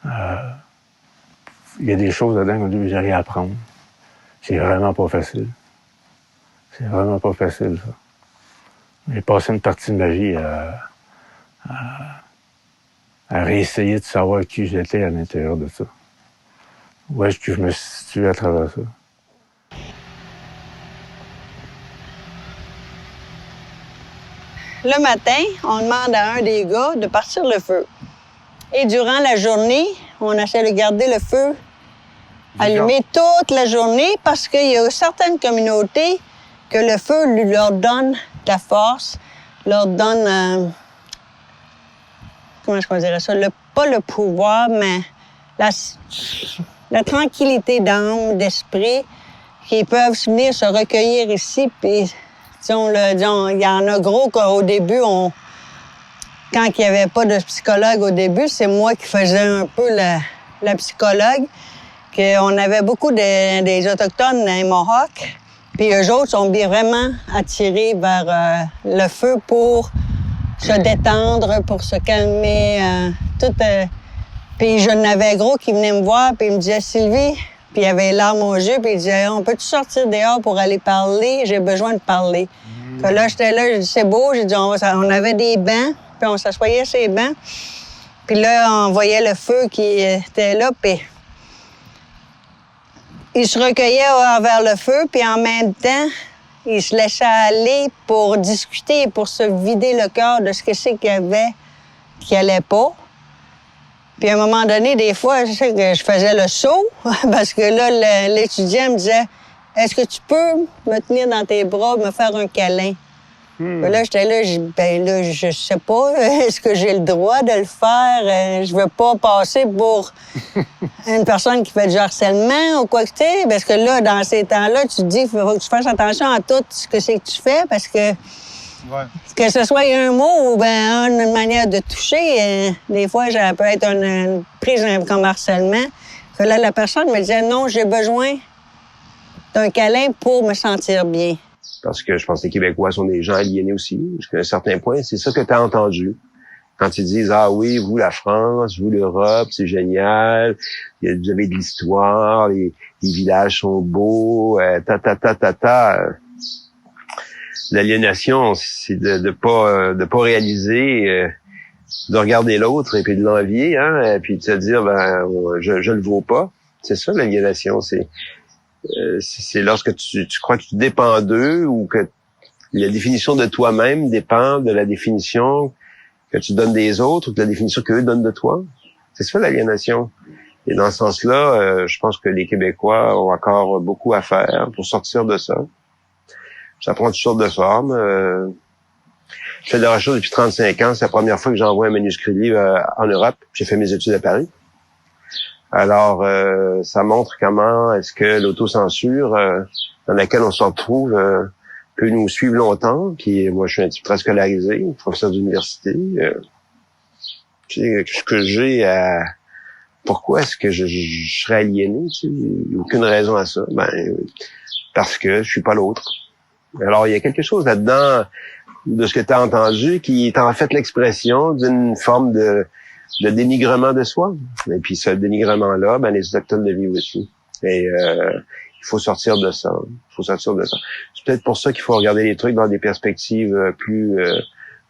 Il y a des choses dedans qu'on doit réapprendre. C'est vraiment pas facile. C'est vraiment pas facile, ça. J'ai passé une partie de ma vie à réessayer de savoir qui j'étais à l'intérieur de ça. Où est-ce que je me situe à travers ça? Le matin, on demande à un des gars de partir le feu. Et durant la journée, on essaie de garder le feu allumé toute la journée parce qu'il y a certaines communautés que le feu leur donne de la force, leur donne... comment je dirais ça? Pas le pouvoir, mais la tranquillité d'âme, d'esprit, qui peuvent venir se recueillir ici. Puis, disons, il y en a gros qu'au début, quand il n'y avait pas de psychologue au début, c'est moi qui faisais un peu la psychologue. On avait beaucoup des Autochtones, des Mohawks. Puis eux autres sont vraiment attirés vers le feu pour se détendre, pour se calmer. Puis je n'avais gros qui venait me voir, puis il me disait « Sylvie », puis il avait les larmes aux yeux, puis il disait « On peut-tu sortir dehors pour aller parler? J'ai besoin de parler. » Là, j'étais là, j'ai dit « C'est beau », j'ai dit « On avait des bancs, puis on s'assoyait sur les bancs. » Puis là, on voyait le feu qui était là, puis il se recueillait vers le feu, puis en même temps, il se laissait aller pour discuter, pour se vider le cœur de ce que c'est qu'il y avait qui allait pas. Puis à un moment donné, des fois, je sais que je faisais le saut, parce que là, l'étudiant me disait « Est-ce que tu peux me tenir dans tes bras, me faire un câlin? » Là, j'étais là, je sais pas, est-ce que j'ai le droit de le faire? Je veux pas passer pour une personne qui fait du harcèlement ou quoi que tu sais, parce que là, dans ces temps-là, tu te dis qu'il faut que tu fasses attention à tout ce que c'est que tu fais, parce que que ce soit un mot ou une manière de toucher, des fois, ça peut être une prise comme harcèlement. Que là, la personne me disait « Non, j'ai besoin d'un câlin pour me sentir bien. » Parce que je pense que les Québécois sont des gens aliénés aussi, jusqu'à un certain point. C'est ça que tu as entendu. Quand ils disent « Ah oui, vous, la France, vous, l'Europe, c'est génial, vous avez de l'histoire, les villages sont beaux, L'aliénation, c'est de pas réaliser, de regarder l'autre et puis de l'envier, hein, et puis de se dire je le vaux pas. C'est ça l'aliénation, c'est lorsque tu crois que tu dépends d'eux ou que la définition de toi-même dépend de la définition que tu donnes des autres ou de la définition qu'eux donnent de toi. C'est ça l'aliénation. Et dans ce sens-là, je pense que les Québécois ont encore beaucoup à faire pour sortir de ça. Ça prend toutes sortes de formes. Je fais de la recherche depuis 35 ans. C'est la première fois que j'envoie un manuscrit livre en Europe. J'ai fait mes études à Paris. Alors, ça montre comment est-ce que l'autocensure dans laquelle on se retrouve peut nous suivre longtemps. Puis moi, je suis un type très scolarisé, professeur d'université. Ce que j'ai à... Pourquoi est-ce que je serais aliéné? Tu sais? Il n'y a aucune raison à ça. Parce que je suis pas l'autre. Alors, il y a quelque chose là-dedans de ce que tu as entendu qui est en fait l'expression d'une forme de dénigrement de soi. Et puis ce dénigrement-là, les Autochtones le vivent aussi. Et il faut sortir de ça. C'est peut-être pour ça qu'il faut regarder les trucs dans des perspectives plus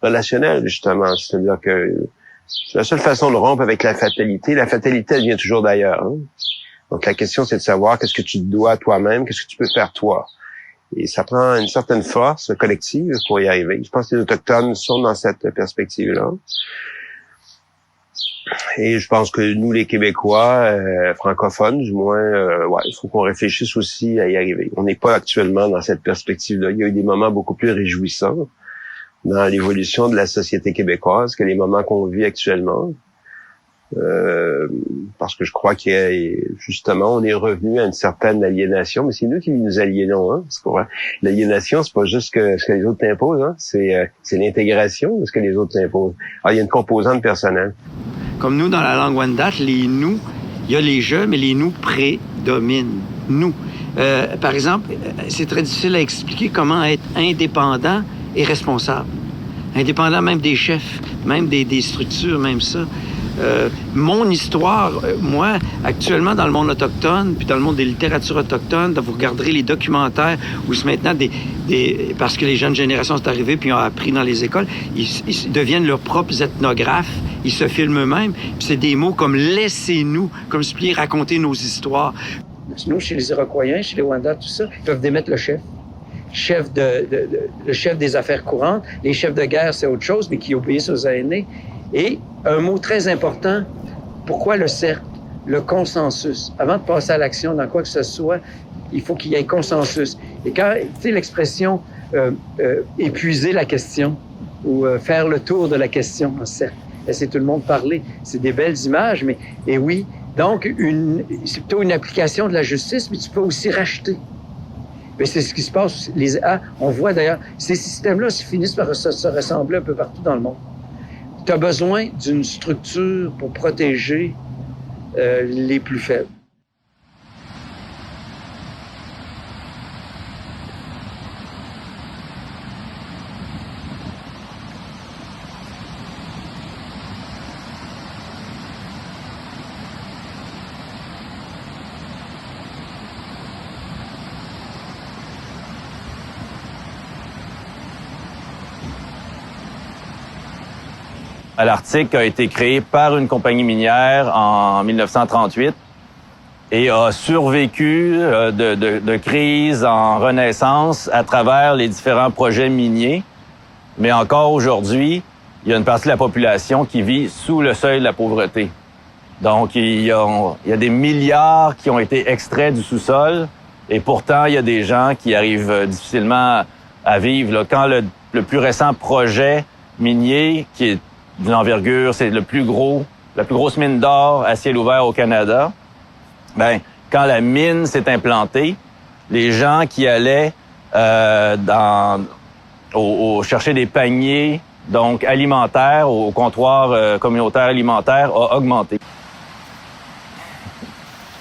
relationnelles, justement. C'est-à-dire que c'est la seule façon de rompre avec la fatalité. La fatalité, elle vient toujours d'ailleurs. Hein? Donc la question, c'est de savoir qu'est-ce que tu te dois toi-même, qu'est-ce que tu peux faire toi. Et ça prend une certaine force collective pour y arriver. Je pense que les Autochtones sont dans cette perspective-là. Et je pense que nous, les Québécois, francophones, du moins, il faut qu'on réfléchisse aussi à y arriver. On n'est pas actuellement dans cette perspective-là. Il y a eu des moments beaucoup plus réjouissants dans l'évolution de la société québécoise que les moments qu'on vit actuellement. Parce que je crois justement, on est revenu à une certaine aliénation, mais c'est nous qui nous aliénons, hein. L'aliénation, c'est pas juste ce que les autres t'imposent, hein. C'est l'intégration de ce que les autres t'imposent. Alors, il y a une composante personnelle. Comme nous, dans la langue Wendat, les nous, il y a les je, mais les nous prédominent. Nous. Par exemple, c'est très difficile à expliquer comment être indépendant et responsable. Indépendant même des chefs, même des structures, même ça. Mon histoire, moi, actuellement dans le monde autochtone, puis dans le monde des littératures autochtones, vous regarderez les documentaires où c'est maintenant parce que les jeunes générations sont arrivées puis ont appris dans les écoles, ils deviennent leurs propres ethnographes, ils se filment eux-mêmes, puis c'est des mots comme « laissez-nous », comme si raconter nos histoires. Nous, chez les Iroquois, chez les Wendat, tout ça, ils peuvent démettre le chef. Le chef des affaires courantes. Les chefs de guerre, c'est autre chose, mais qui obéissent aux aînés. Et un mot très important, pourquoi le cercle, le consensus? Avant de passer à l'action dans quoi que ce soit, il faut qu'il y ait consensus. Et quand, tu sais, l'expression épuiser la question ou faire le tour de la question en cercle, laisser tout le monde parler, c'est des belles images, mais et oui, donc c'est plutôt une application de la justice, mais tu peux aussi racheter. Mais c'est ce qui se passe. On voit d'ailleurs, ces systèmes-là finissent par se ressembler un peu partout dans le monde. Tu as besoin d'une structure pour protéger les plus faibles. L'Arctique a été créé par une compagnie minière en 1938 et a survécu de crise en renaissance à travers les différents projets miniers. Mais encore aujourd'hui, il y a une partie de la population qui vit sous le seuil de la pauvreté. Donc, il y a des milliards qui ont été extraits du sous-sol et pourtant, il y a des gens qui arrivent difficilement à vivre. Là, quand le plus récent projet minier, qui est d'une envergure, c'est la plus grosse mine d'or à ciel ouvert au Canada. Quand la mine s'est implantée, les gens qui allaient chercher des paniers donc alimentaires au comptoir communautaire alimentaire a augmenté.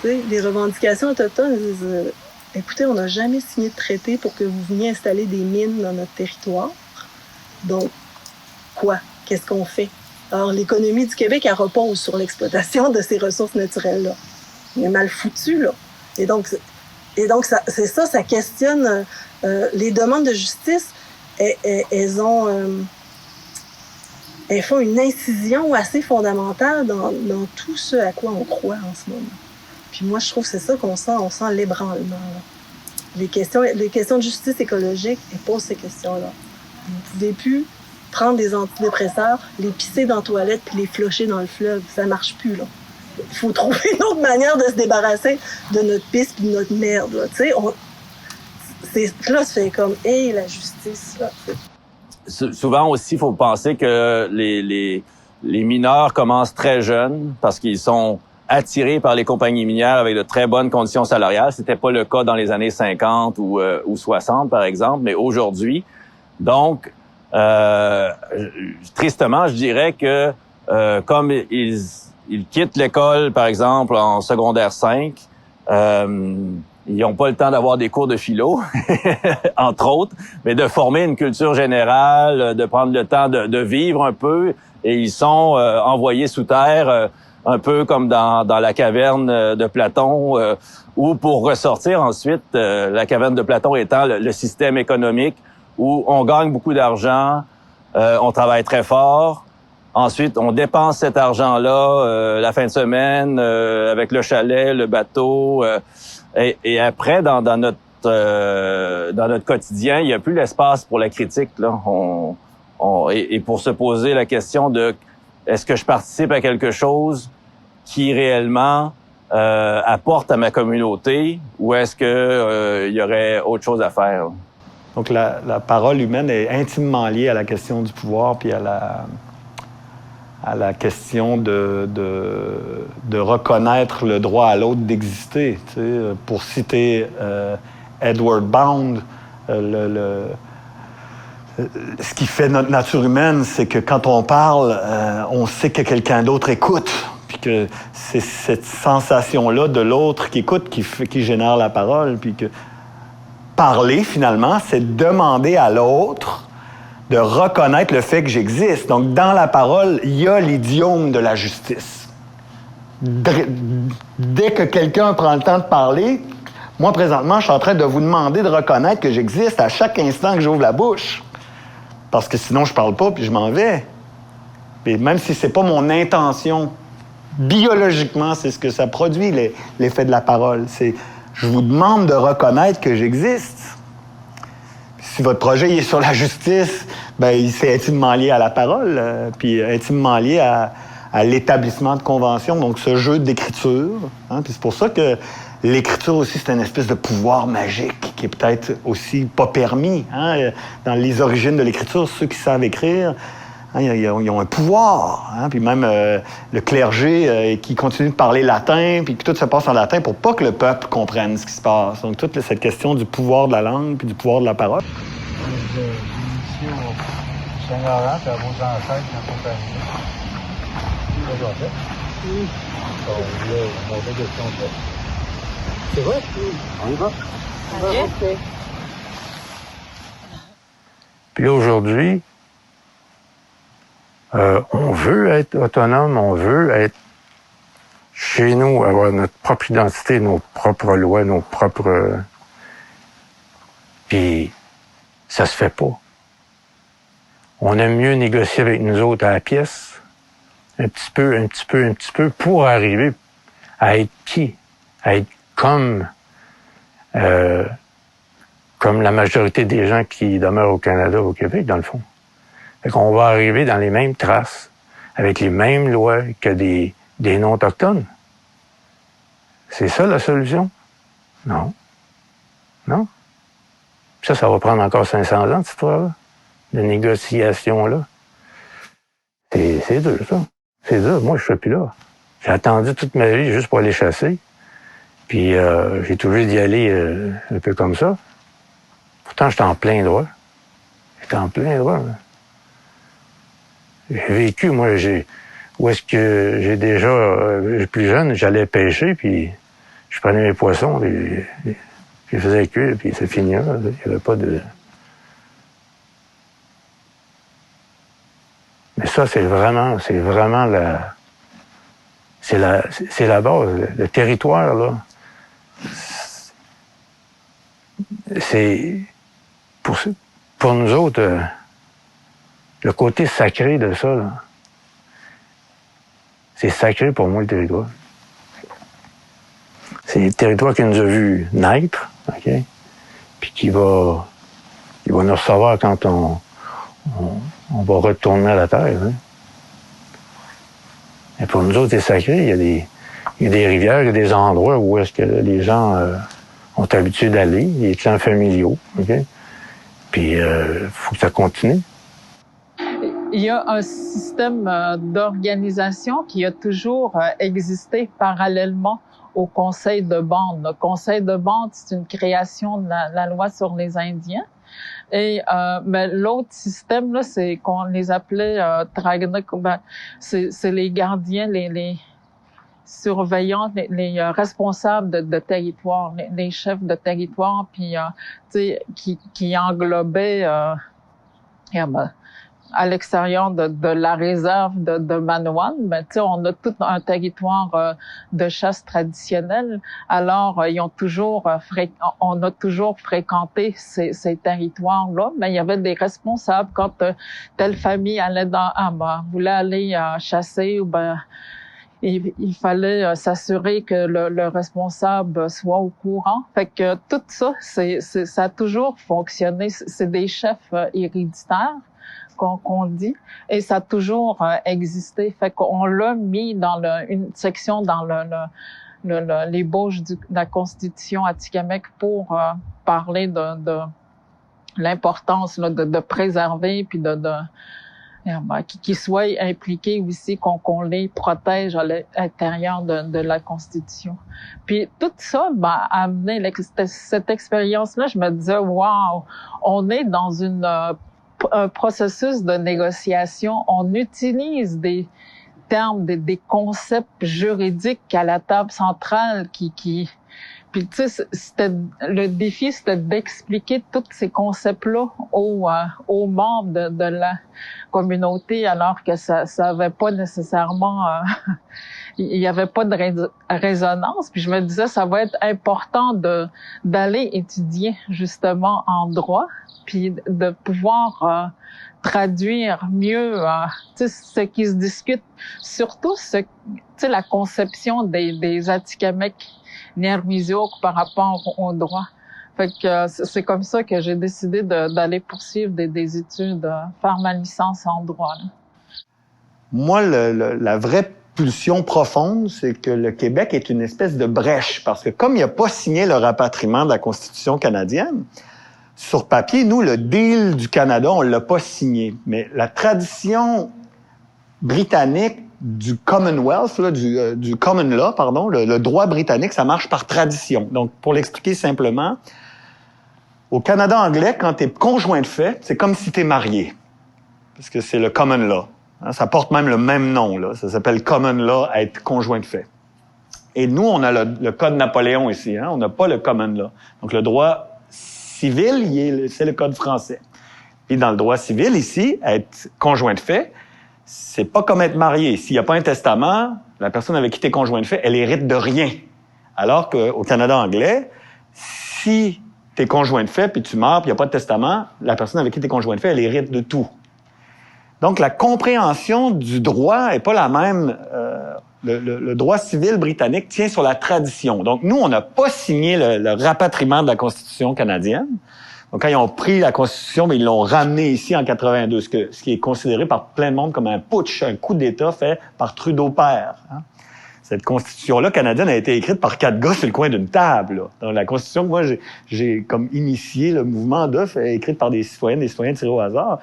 Les revendications autochtones disent écoutez, on n'a jamais signé de traité pour que vous veniez installer des mines dans notre territoire. Donc, quoi? Qu'est-ce qu'on fait? Alors, l'économie du Québec, elle repose sur l'exploitation de ces ressources naturelles-là. Il est mal foutu, là. Et donc ça questionne les demandes de justice. Elles font une incision assez fondamentale dans tout ce à quoi on croit en ce moment. Puis moi, je trouve que c'est ça qu'on sent. On sent l'ébranlement. Les questions de justice écologique, elles posent ces questions-là. Vous ne pouvez plus prendre des antidépresseurs, les pisser dans la toilette puis les flusher dans le fleuve. Ça marche plus, là. Il faut trouver une autre manière de se débarrasser de notre pisse puis de notre merde, là. Tu sais, là, c'est comme, hey, la justice, là. Souvent aussi, il faut penser que les mineurs commencent très jeunes parce qu'ils sont attirés par les compagnies minières avec de très bonnes conditions salariales. C'était pas le cas dans les années 50 ou 60, par exemple, mais aujourd'hui. Donc, tristement, je dirais que comme ils quittent l'école, par exemple, en secondaire 5, ils n'ont pas le temps d'avoir des cours de philo, entre autres, mais de former une culture générale, de prendre le temps de vivre un peu, et ils sont envoyés sous terre un peu comme dans la caverne de Platon, ou pour ressortir ensuite, la caverne de Platon étant le système économique où on gagne beaucoup d'argent, on travaille très fort, ensuite on dépense cet argent-là la fin de semaine avec le chalet, le bateau, et après dans notre quotidien, il n'y a plus l'espace pour la critique, là. Et pour se poser la question de est-ce que je participe à quelque chose qui réellement apporte à ma communauté, ou est-ce que il y aurait autre chose à faire? Donc la parole humaine est intimement liée à la question du pouvoir puis à la question de reconnaître le droit à l'autre d'exister. Tu sais, pour citer Edward Bound, ce qui fait notre nature humaine, c'est que quand on parle, on sait que quelqu'un d'autre écoute, puis que c'est cette sensation-là de l'autre qui écoute qui génère la parole, puis que parler, finalement, c'est demander à l'autre de reconnaître le fait que j'existe. Donc, dans la parole, il y a l'idiome de la justice. Dès que quelqu'un prend le temps de parler, moi, présentement, je suis en train de vous demander de reconnaître que j'existe à chaque instant que j'ouvre la bouche. Parce que sinon, je parle pas, puis je m'en vais. Et même si c'est pas mon intention, biologiquement, c'est ce que ça produit, l'effet de la parole. C'est je vous demande de reconnaître que j'existe. Si votre projet est sur la justice, ben c'est intimement lié à la parole, puis intimement lié à l'établissement de conventions, donc ce jeu d'écriture. Hein, puis c'est pour ça que l'écriture aussi, c'est une espèce de pouvoir magique qui est peut-être aussi pas permis. Hein. Dans les origines de l'écriture, ceux qui savent écrire, hein, ils ont un pouvoir. Hein. Puis même le clergé qui continue de parler latin, puis que tout se passe en latin pour pas que le peuple comprenne ce qui se passe. Donc toute cette question du pouvoir de la langue puis du pouvoir de la parole. Ici au Saint-Laurent, à vos ancêtres quand on est arrivé. C'est vrai? On y va. OK. Puis aujourd'hui, on veut être autonome, on veut être chez nous, avoir notre propre identité, nos propres lois, nos propres... Puis ça se fait pas. On aime mieux négocier avec nous autres à la pièce, un petit peu, pour arriver à être qui? À être comme la majorité des gens qui demeurent au Canada, au Québec, dans le fond. Fait qu'on va arriver dans les mêmes traces, avec les mêmes lois que des non-autochtones. C'est ça la solution? Non. Non. Ça va prendre encore 500 ans, cette histoire-là, de négociation-là. C'est dur, ça. C'est dur. Moi, je ne suis plus là. J'ai attendu toute ma vie juste pour aller chasser. Puis j'ai toujours d'y aller un peu comme ça. Pourtant, j'étais en plein droit. J'ai vécu, moi, où est-ce que j'ai déjà, plus jeune, j'allais pêcher, puis je prenais mes poissons, puis je les faisais cuire, puis c'est fini. Il n'y avait pas de... Mais ça, c'est vraiment la... C'est la base. Le territoire, là, c'est... Pour nous autres, le côté sacré de ça, là, c'est sacré pour moi, le territoire. C'est le territoire qui nous a vu naître, OK? Puis qui va nous recevoir quand on va retourner à la terre. Hein? Et pour nous autres, c'est sacré. Il y a des rivières, il y a des endroits où est-ce que les gens ont l'habitude d'aller, les clans familiaux. OK? Puis, il faut que ça continue. Il y a un système d'organisation qui a toujours existé parallèlement au Conseil de bande. Le Conseil de bande, c'est une création de la loi sur les Indiens. Et mais l'autre système là, c'est qu'on les appelait c'est les gardiens, les surveillants, les responsables de territoire, les chefs de territoire, puis tu sais qui englobaient à l'extérieur de la réserve de Manawan, ben tu sais, on a tout un territoire de chasse traditionnelle. Alors ils ont toujours on a toujours fréquenté ces territoires-là. Mais il y avait des responsables quand telle famille allait voulait aller chasser, ou ben il fallait s'assurer que le responsable soit au courant. Fait que tout ça, ça a toujours fonctionné. C'est des chefs héréditaires qu'on dit, et ça a toujours existé. Fait qu'on l'a mis dans une section dans les bauges de la Constitution atikamekw pour parler de l'importance de préserver, puis qu'ils soient impliqués aussi, qu'on les protège à l'intérieur de la Constitution. Puis tout ça m'a amené cette expérience-là. Je me disais, wow, on est dans un processus de négociation. On utilise des termes, des concepts juridiques à la table centrale puis tu sais, le défi, c'était d'expliquer tous ces concepts-là aux membres de la communauté, alors que ça avait pas nécessairement, il y avait pas de résonance. Puis je me disais, ça va être important d'aller étudier justement en droit, puis de pouvoir traduire mieux ce qui se discute, surtout la conception des Atikamekw Nermiziok par rapport au droit. Fait que c'est comme ça que j'ai décidé d'aller poursuivre des études, faire ma licence en droit. Là. Moi, la vraie pulsion profonde, c'est que le Québec est une espèce de brèche, parce que comme il n'a pas signé le rapatriement de la Constitution canadienne, sur papier, nous, le deal du Canada, on l'a pas signé. Mais la tradition britannique du Commonwealth, là, du Common Law, pardon, le droit britannique, ça marche par tradition. Donc, pour l'expliquer simplement, au Canada anglais, quand tu es conjoint de fait, c'est comme si tu es marié, parce que c'est le Common Law. Hein, ça porte même le même nom, là. Ça s'appelle Common Law, à être conjoint de fait. Et nous, on a le Code Napoléon ici, hein, on n'a pas le Common Law. Donc, le droit civil, c'est le Code français. Puis, dans le droit civil, ici, être conjoint de fait, c'est pas comme être marié. S'il n'y a pas un testament, la personne avec qui tu es conjoint de fait, elle hérite de rien. Alors qu'au Canada anglais, si tu es conjoint de fait, puis tu meurs, puis il n'y a pas de testament, la personne avec qui tu es conjoint de fait, elle hérite de tout. Donc, la compréhension du droit est pas la même. Le droit civil britannique tient sur la tradition. Donc, nous, on n'a pas signé le rapatriement de la Constitution canadienne. Donc, quand ils ont pris la Constitution, ils l'ont ramenée ici en 82, ce qui est considéré par plein de monde comme un putsch, un coup d'État fait par Trudeau père. Hein. Cette Constitution-là canadienne a été écrite par 4 gars sur le coin d'une table. Là. Dans la Constitution que moi, j'ai comme initié le mouvement d'œuf, écrite par des citoyens tirés au hasard.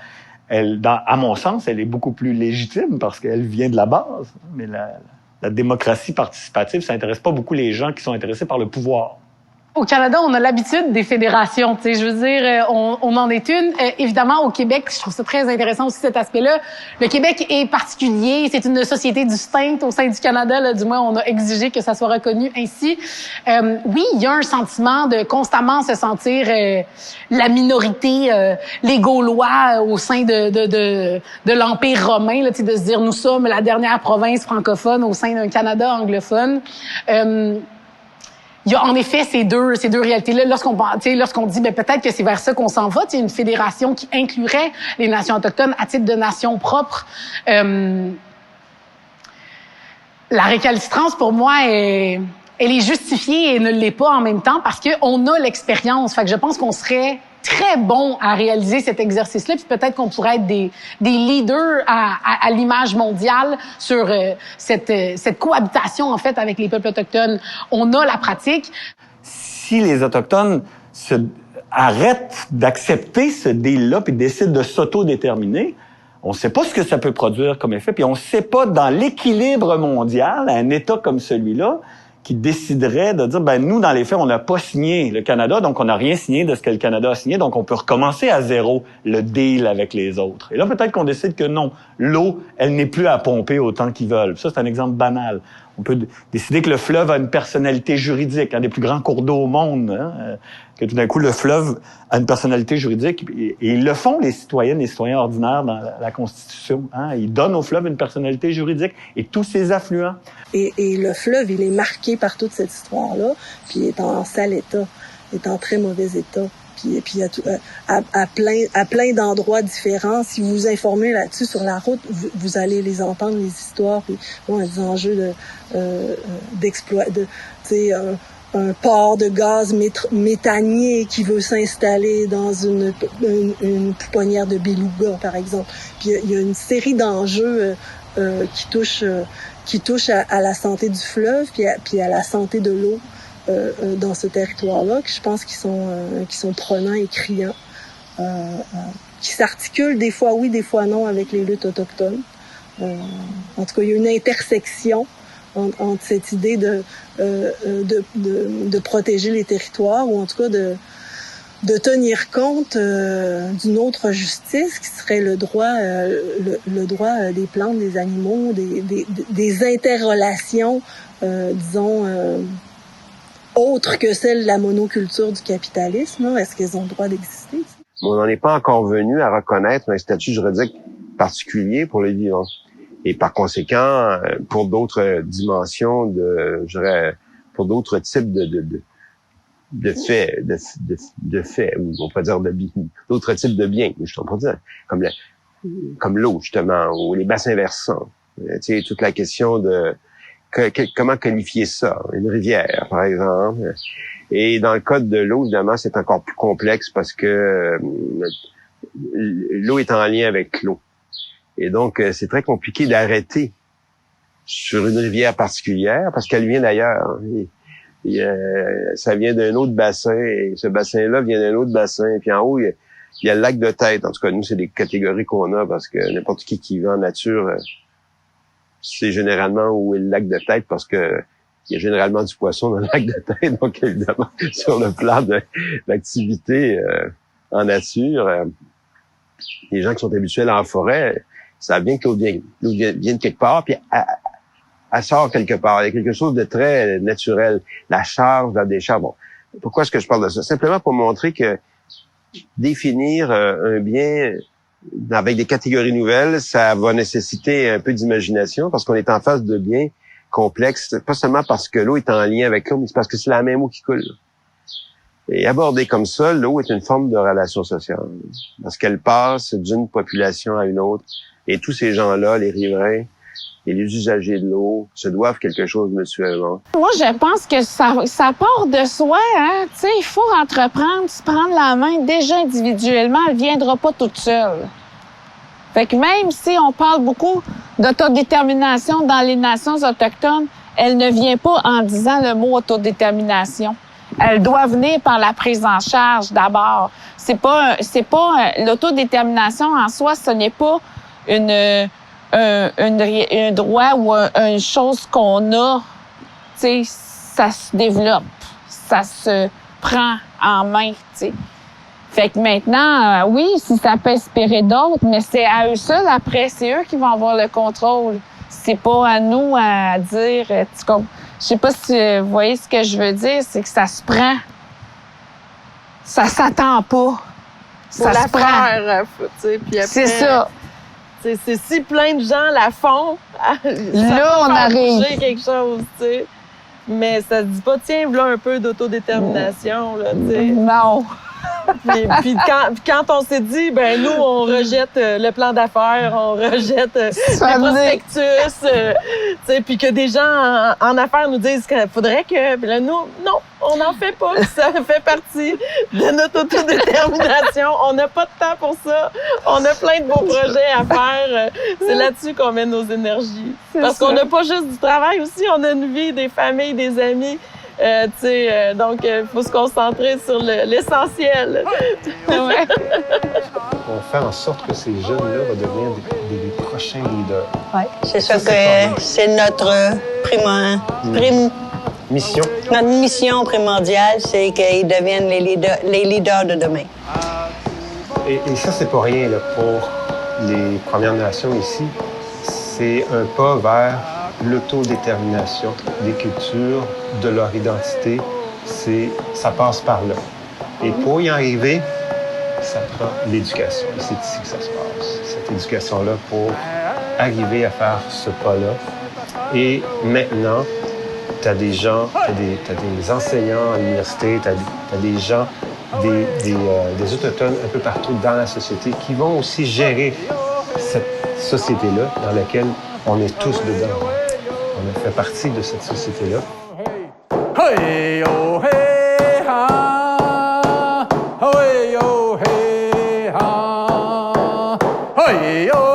À mon sens, elle est beaucoup plus légitime parce qu'elle vient de la base. Mais la démocratie participative, ça intéresse pas beaucoup les gens qui sont intéressés par le pouvoir. Au Canada, on a l'habitude des fédérations. Tu sais, je veux dire, on en est une. Évidemment, au Québec, je trouve ça très intéressant aussi cet aspect-là. Le Québec est particulier. C'est une société distincte au sein du Canada. Là, du moins, on a exigé que ça soit reconnu ainsi. Oui, il y a un sentiment de constamment se sentir la minorité, les Gaulois au sein de l'Empire romain. Là, tu sais, de se dire, nous sommes la dernière province francophone au sein d'un Canada anglophone. Il y a en effet ces deux réalités-là. Lorsqu'on dit peut-être que c'est vers ça qu'on s'en va, il y a une fédération qui inclurait les nations autochtones à titre de nation propre. La récalcitrance, pour moi, elle est justifiée et ne l'est pas en même temps parce qu'on a l'expérience. Fait que je pense qu'on serait très bon à réaliser cet exercice-là, puis peut-être qu'on pourrait être des leaders à l'image mondiale sur cette cohabitation, en fait, avec les peuples autochtones. On a la pratique. Si les Autochtones arrêtent d'accepter ce deal-là puis décident de s'autodéterminer, on ne sait pas ce que ça peut produire comme effet, puis on ne sait pas, dans l'équilibre mondial, un État comme celui-là, qui déciderait de dire, nous, dans les faits, on n'a pas signé le Canada, donc on n'a rien signé de ce que le Canada a signé, donc on peut recommencer à zéro le deal avec les autres. Et là, peut-être qu'on décide que non, l'eau, elle n'est plus à pomper autant qu'ils veulent. Ça, c'est un exemple banal. On peut décider que le fleuve a une personnalité juridique, un des plus grands cours d'eau au monde, que tout d'un coup, le fleuve a une personnalité juridique. Et ils le font, les citoyennes et les citoyens ordinaires dans la Constitution. Ils donnent au fleuve une personnalité juridique et tous ses affluents. Et le fleuve, il est marqué par toute cette histoire-là, puis il est en sale état, il est en très mauvais état. Puis à plein d'endroits différents. Si vous vous informez là-dessus sur la route, vous allez les entendre, les histoires, puis des enjeux d'exploit, un port de gaz méthanier qui veut s'installer dans une pouponnière de beluga, par exemple. Puis il y a une série d'enjeux qui touchent à la santé du fleuve, puis à la santé de l'eau. Dans ce territoire-là, que je pense qu'ils sont prenants et criants, qui s'articulent des fois oui, des fois non avec les luttes autochtones. En tout cas, il y a une intersection entre cette idée de protéger les territoires, ou en tout cas de tenir compte d'une autre justice qui serait le droit des plantes, des animaux, des interrelations, disons, autres que celle de la monoculture du capitalisme. Est-ce qu'elles ont le droit d'exister? On n'en est pas encore venu à reconnaître un statut juridique particulier pour les vivants. Et par conséquent, pour d'autres dimensions pour d'autres types de faits, ou on peut dire d'autres types de biens, je t'en peux dire, comme l'eau, justement, ou les bassins versants. Tu sais, toute la question de comment qualifier ça? Une rivière, par exemple. Et dans le cas de l'eau, évidemment, c'est encore plus complexe parce que l'eau est en lien avec l'eau. Et donc, c'est très compliqué d'arrêter sur une rivière particulière parce qu'elle vient d'ailleurs. Ça vient d'un autre bassin et ce bassin-là vient d'un autre bassin. Puis en haut, il y a le lac de Tête. En tout cas, nous, c'est des catégories qu'on a parce que n'importe qui va en nature... c'est généralement où est le lac de Tête parce que il y a généralement du poisson dans le lac de Tête. Donc, évidemment, sur le plan d'activité en nature, les gens qui sont habitués en forêt savent bien que l'eau vient de quelque part, puis elle sort quelque part. Il y a quelque chose de très naturel. La charge, la décharge. Bon, pourquoi est-ce que je parle de ça? Simplement pour montrer que définir un bien avec des catégories nouvelles, ça va nécessiter un peu d'imagination parce qu'on est en face de biens complexes, pas seulement parce que l'eau est en lien avec l'eau, mais c'est parce que c'est la même eau qui coule. Et abordé comme ça, l'eau est une forme de relation sociale parce qu'elle passe d'une population à une autre et tous ces gens-là, les riverains et les usagers de l'eau, se doivent quelque chose mutuellement. Moi, je pense que ça part de soi, hein. Tu sais, il faut entreprendre, se prendre la main déjà individuellement, elle viendra pas toute seule. Fait que même si on parle beaucoup d'autodétermination dans les nations autochtones, elle ne vient pas en disant le mot autodétermination. Elle doit venir par la prise en charge d'abord. C'est pas l'autodétermination en soi, ce n'est pas un droit ou une chose qu'on a. Tu sais, ça se développe, ça se prend en main, tu sais. Fait que maintenant, oui, si ça peut inspirer d'autres, mais c'est à eux seuls après, c'est eux qui vont avoir le contrôle. C'est pas à nous à dire. Je sais pas si vous voyez ce que je veux dire, c'est que ça se prend. Ça s'attend pas. Ça se prend. Faire, puis après, c'est ça. C'est si plein de gens la font, là, on arrive. Quelque chose, tu sais. Mais ça se dit pas, tiens, voilà un peu d'autodétermination, là, tu sais. Non. Puis quand on s'est dit, ben nous, on rejette le plan d'affaires, on rejette le prospectus, tu sais, puis que des gens en affaires nous disent qu'il faudrait que... Puis là, nous, non, on n'en fait pas. Ça fait partie de notre autodétermination. On n'a pas de temps pour ça. On a plein de beaux projets à faire. C'est là-dessus qu'on met nos énergies. Parce qu'on n'a pas juste du travail aussi, on a une vie, des familles, des amis. Donc, il faut se concentrer sur l'essentiel. Ouais. On fait en sorte que ces jeunes-là vont devenir des prochains leaders. Oui, c'est ça que c'est notre mission. Notre mission primordiale, c'est qu'ils deviennent les leaders de demain. Et ça, c'est pas rien là, pour les Premières Nations ici. C'est un pas vers l'autodétermination des cultures, de leur identité, ça passe par là. Et pour y arriver, ça prend l'éducation. C'est ici que ça se passe, cette éducation-là, pour arriver à faire ce pas-là. Et maintenant, tu as des gens, tu as des enseignants à l'université, tu as des gens, des Autochtones un peu partout dans la société qui vont aussi gérer cette société-là dans laquelle on est tous dedans. On fait partie de cette société-là. Hey, oh, hey, ha. Hey, oh, hey, ha. Hey, oh.